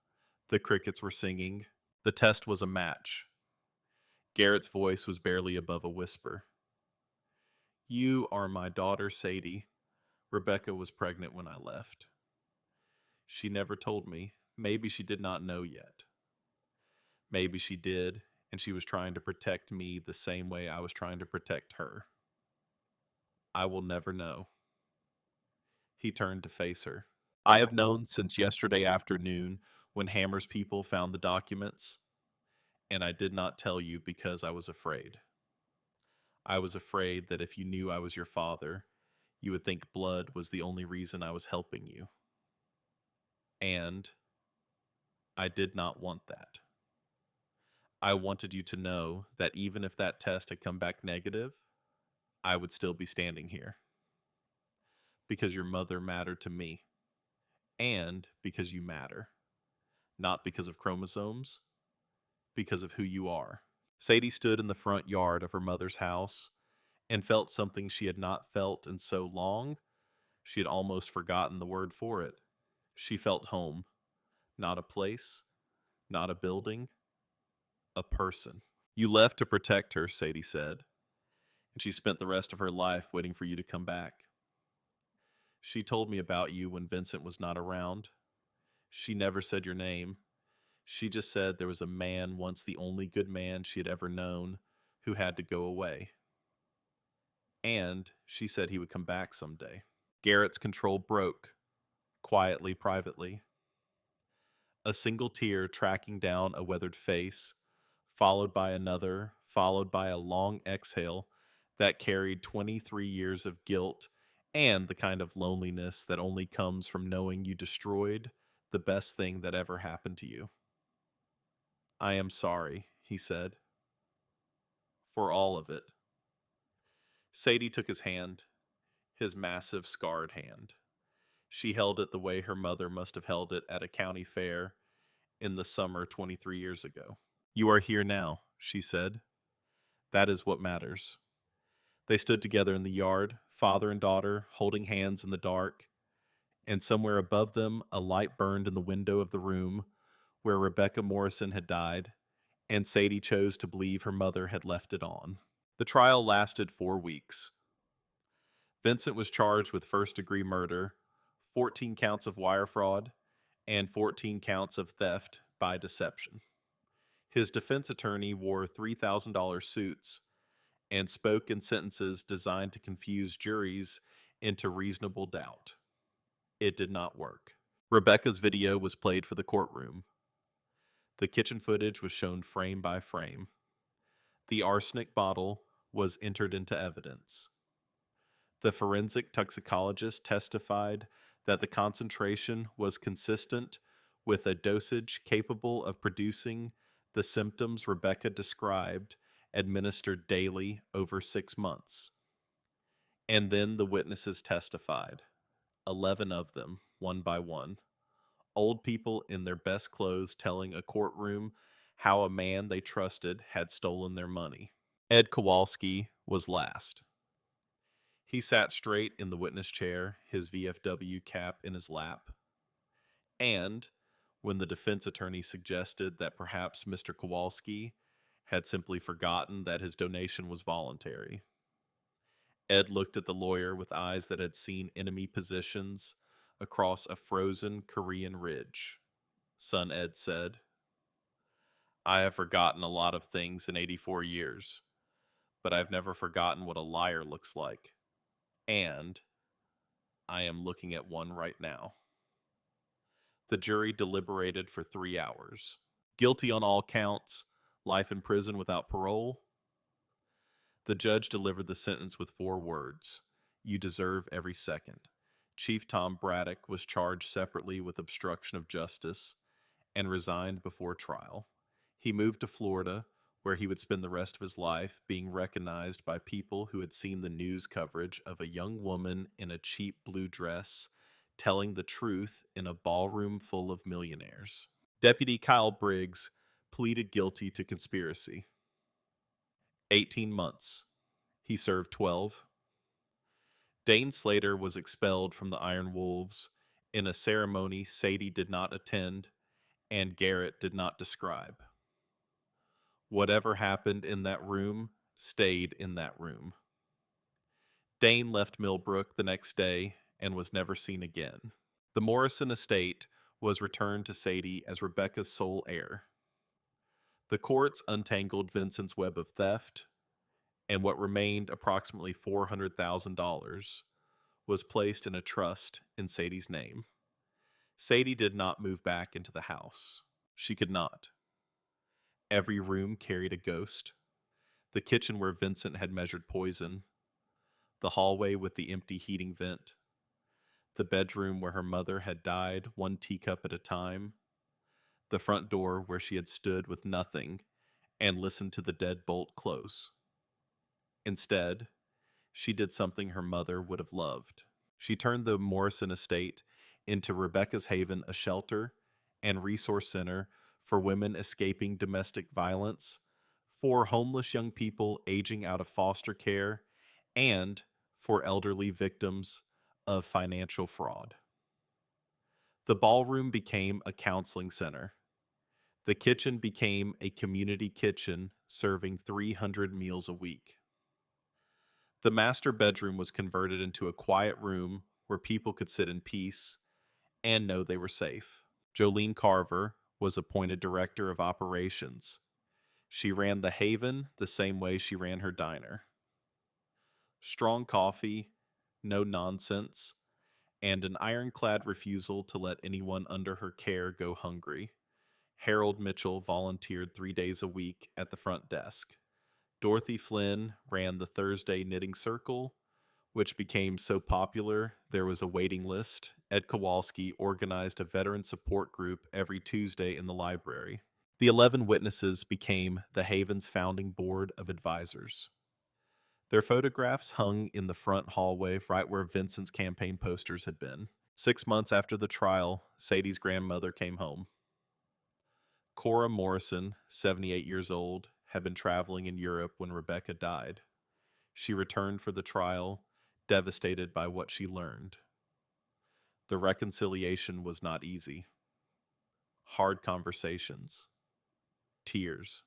The crickets were singing. The test was a match." Garrett's voice was barely above a whisper. "You are my daughter, Sadie. Rebecca was pregnant when I left. She never told me. Maybe she did not know yet. Maybe she did, and she was trying to protect me the same way I was trying to protect her. I will never know." He turned to face her. "I have known since yesterday afternoon when Hammer's people found the documents, and I did not tell you because I was afraid. I was afraid that if you knew I was your father, you would think blood was the only reason I was helping you. And I did not want that. I wanted you to know that even if that test had come back negative, I would still be standing here. Because your mother mattered to me. And because you matter. Not because of chromosomes, because of who you are." Sadie stood in the front yard of her mother's house and felt something she had not felt in so long, she had almost forgotten the word for it. She felt home. Not a place, not a building, a person. "You left to protect her," Sadie said, "and she spent the rest of her life waiting for you to come back. She told me about you when Vincent was not around. She never said your name. She just said there was a man, once the only good man she had ever known, who had to go away. And she said he would come back someday." Garrett's control broke, quietly, privately. A single tear tracking down a weathered face, followed by another, followed by a long exhale that carried 23 years of guilt and the kind of loneliness that only comes from knowing you destroyed the best thing that ever happened to you. "I am sorry," he said. "For all of it." Sadie took his hand, his massive, scarred hand. She held it the way her mother must have held it at a county fair in the summer 23 years ago. "You are here now," she said. That is what matters. They stood together in the yard, father and daughter, holding hands in the dark, and somewhere above them a light burned in the window of the room where Rebecca Morrison had died, and Sadie chose to believe her mother had left it on. The trial lasted 4 weeks. Vincent was charged with first-degree murder, 14 counts of wire fraud, and 14 counts of theft by deception. His defense attorney wore $3,000 suits and spoke in sentences designed to confuse juries into reasonable doubt. It did not work. Rebecca's video was played for the courtroom. The kitchen footage was shown frame by frame. The arsenic bottle was entered into evidence. The forensic toxicologist testified that the concentration was consistent with a dosage capable of producing the symptoms Rebecca described, administered daily over 6 months. And then the witnesses testified, 11 of them, one by one. Old people in their best clothes telling a courtroom how a man they trusted had stolen their money. Ed Kowalski was last. He sat straight in the witness chair, his VFW cap in his lap. And when the defense attorney suggested that perhaps Mr. Kowalski had simply forgotten that his donation was voluntary, Ed looked at the lawyer with eyes that had seen enemy positions across a frozen Korean ridge. Son Ed said, I have forgotten a lot of things in 84 years, but I've never forgotten what a liar looks like. And I am looking at one right now. The jury deliberated for 3 hours. Guilty on all counts, life in prison without parole. The judge delivered the sentence with 4 words. You deserve every second. Chief Tom Braddock was charged separately with obstruction of justice and resigned before trial. He moved to Florida, where he would spend the rest of his life being recognized by people who had seen the news coverage of a young woman in a cheap blue dress telling the truth in a ballroom full of millionaires. Deputy Kyle Briggs pleaded guilty to conspiracy. 18 months. He served 12. Dane Slater was expelled from the Iron Wolves in a ceremony Sadie did not attend and Garrett did not describe. Whatever happened in that room stayed in that room. Dane left Millbrook the next day and was never seen again. The Morrison estate was returned to Sadie as Rebecca's sole heir. The courts untangled Vincent's web of theft, and what remained, approximately $400,000, was placed in a trust in Sadie's name. Sadie did not move back into the house. She could not. Every room carried a ghost. The kitchen where Vincent had measured poison, the hallway with the empty heating vent, the bedroom where her mother had died one teacup at a time, the front door where she had stood with nothing and listened to the deadbolt close. Instead, she did something her mother would have loved. She turned the Morrison estate into Rebecca's Haven, a shelter and resource center for women escaping domestic violence, for homeless young people aging out of foster care, and for elderly victims of financial fraud. The ballroom became a counseling center. The kitchen became a community kitchen serving 300 meals a week. The master bedroom was converted into a quiet room where people could sit in peace and know they were safe. Jolene Carver was appointed director of operations. She ran the Haven the same way she ran her diner. Strong coffee, no nonsense, and an ironclad refusal to let anyone under her care go hungry. Harold Mitchell volunteered 3 days a week at the front desk. Dorothy Flynn ran the Thursday Knitting Circle, which became so popular there was a waiting list. Ed Kowalski organized a veteran support group every Tuesday in the library. The 11 witnesses became the Haven's founding board of advisors. Their photographs hung in the front hallway right where Vincent's campaign posters had been. 6 months after the trial, Sadie's grandmother came home. Cora Morrison, 78 years old, had been traveling in Europe when Rebecca died. She returned for the trial, devastated by what she learned. The reconciliation was not easy. Hard conversations, tears,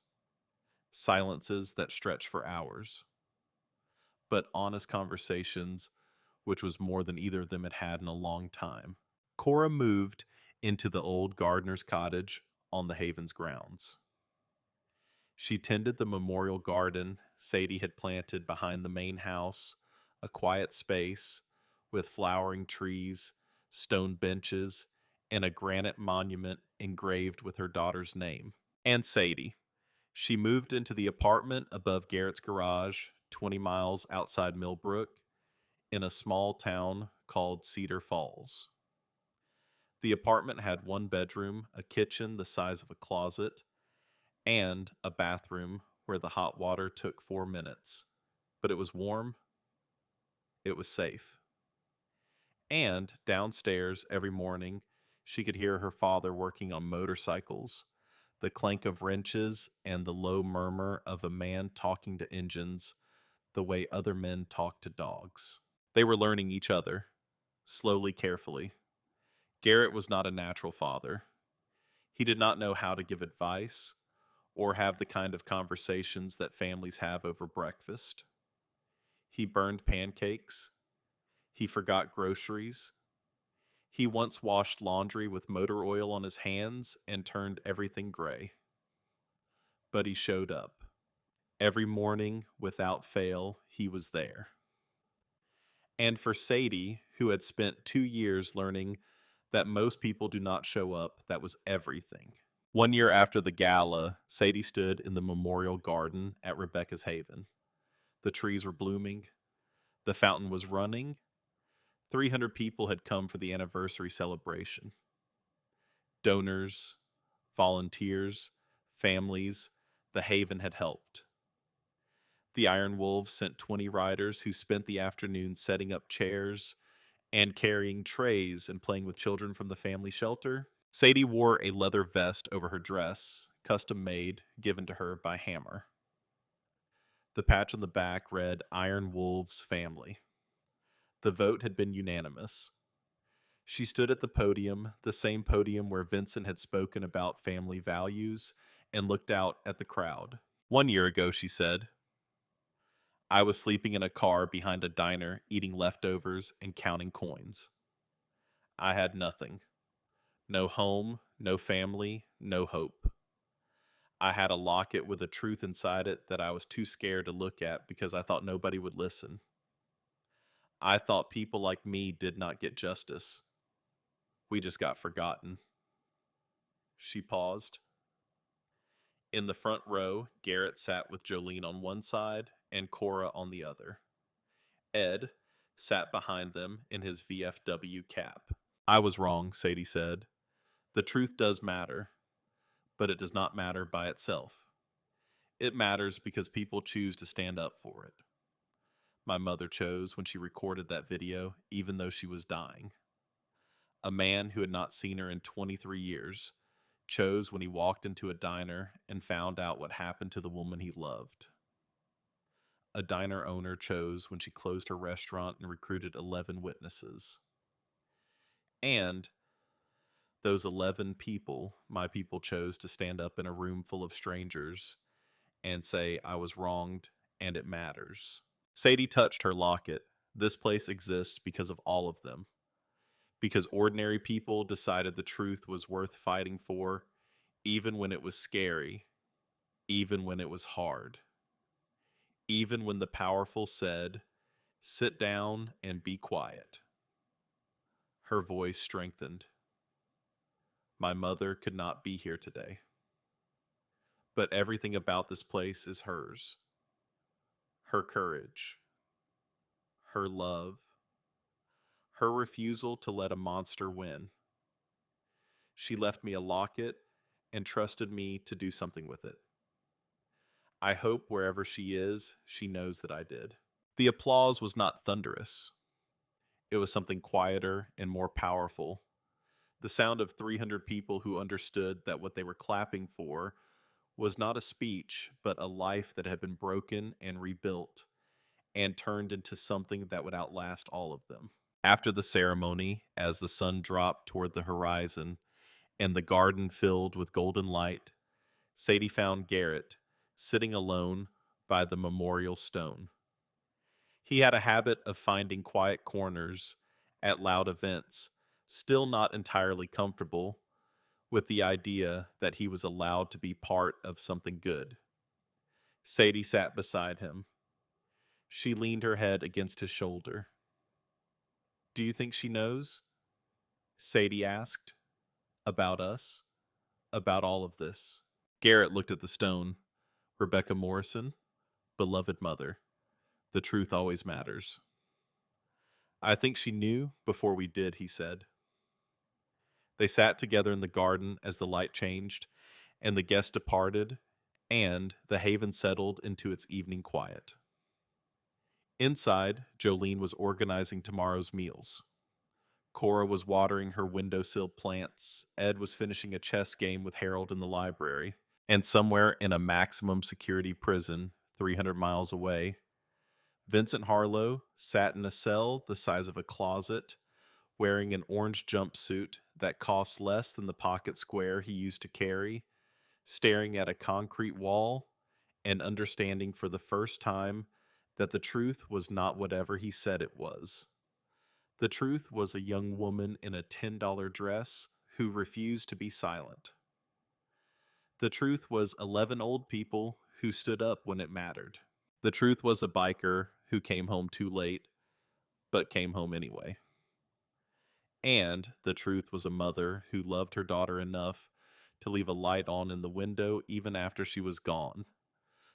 silences that stretched for hours, but honest conversations, which was more than either of them had had in a long time. Cora moved into the old gardener's cottage on the Haven's grounds. She tended the memorial garden Sadie had planted behind the main house, a quiet space with flowering trees, stone benches, and a granite monument engraved with her daughter's name. And Sadie. She moved into the apartment above Garrett's garage, 20 miles outside Millbrook, in a small town called Cedar Falls. The apartment had one bedroom, a kitchen the size of a closet, and a bathroom where the hot water took 4 minutes. But it was warm, it was safe. And downstairs every morning, she could hear her father working on motorcycles, the clank of wrenches, and the low murmur of a man talking to engines the way other men talk to dogs. They were learning each other, slowly, carefully. Garrett was not a natural father. He did not know how to give advice or have the kind of conversations that families have over breakfast. He burned pancakes. He forgot groceries. He once washed laundry with motor oil on his hands and turned everything gray. But he showed up. Every morning, without fail, he was there. And for Sadie, who had spent 2 years learning that most people do not show up, that was everything. 1 year after the gala, Sadie stood in the memorial garden at Rebecca's Haven. The trees were blooming. The fountain was running. 300 people had come for the anniversary celebration. Donors, volunteers, families, the Haven had helped. The Iron Wolves sent 20 riders who spent the afternoon setting up chairs and carrying trays and playing with children from the family shelter. Sadie wore a leather vest over her dress, custom made, given to her by Hammer. The patch on the back read Iron Wolves Family. The vote had been unanimous. She stood at the podium, the same podium where Vincent had spoken about family values, and looked out at the crowd. 1 year ago, she said, I was sleeping in a car behind a diner, eating leftovers and counting coins. I had nothing. No home, no family, no hope. I had a locket with a truth inside it that I was too scared to look at because I thought nobody would listen. I thought people like me did not get justice. We just got forgotten. She paused. In the front row, Garrett sat with Jolene on one side and Cora on the other. Ed sat behind them in his VFW cap. I was wrong, Sadie said. The truth does matter, but it does not matter by itself. It matters because people choose to stand up for it. My mother chose when she recorded that video, even though she was dying. A man who had not seen her in 23 years chose when he walked into a diner and found out what happened to the woman he loved. A diner owner chose when she closed her restaurant and recruited 11 witnesses. And those 11 people, my people, chose to stand up in a room full of strangers and say, I was wronged and it matters. Sadie touched her locket. This place exists because of all of them. Because ordinary people decided the truth was worth fighting for, even when it was scary, even when it was hard, even when the powerful said, sit down and be quiet. Her voice strengthened. My mother could not be here today. But everything about this place is hers. Her courage, her love, her refusal to let a monster win. She left me a locket and trusted me to do something with it. I hope wherever she is, she knows that I did. The applause was not thunderous. It was something quieter and more powerful. The sound of 300 people who understood that what they were clapping for was not a speech, but a life that had been broken and rebuilt and turned into something that would outlast all of them. After the ceremony, as the sun dropped toward the horizon and the garden filled with golden light, Sadie found Garrett sitting alone by the memorial stone. He had a habit of finding quiet corners at loud events, still not entirely comfortable with the idea that he was allowed to be part of something good. Sadie sat beside him. She leaned her head against his shoulder. "Do you think she knows?" Sadie asked. "About us? About all of this?" Garrett looked at the stone. Rebecca Morrison, beloved mother. The truth always matters. "I think she knew before we did," he said. They sat together in the garden as the light changed, and the guests departed, and the haven settled into its evening quiet. Inside, Jolene was organizing tomorrow's meals. Cora was watering her windowsill plants, Ed was finishing a chess game with Harold in the library, and somewhere in a maximum security prison 300 miles away, Vincent Harlow sat in a cell the size of a closet, wearing an orange jumpsuit that cost less than the pocket square he used to carry, staring at a concrete wall and understanding for the first time that the truth was not whatever he said it was. The truth was a young woman in a $10 dress who refused to be silent. The truth was 11 old people who stood up when it mattered. The truth was a biker who came home too late, but came home anyway. And the truth was a mother who loved her daughter enough to leave a light on in the window even after she was gone,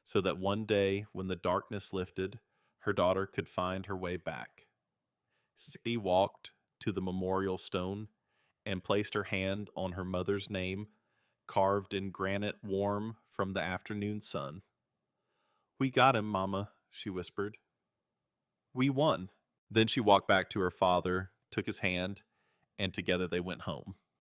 so that one day when the darkness lifted, her daughter could find her way back. Sadie walked to the memorial stone and placed her hand on her mother's name, carved in granite warm from the afternoon sun. "We got him, Mama," she whispered. "We won." Then she walked back to her father, took his hand, and together they went home.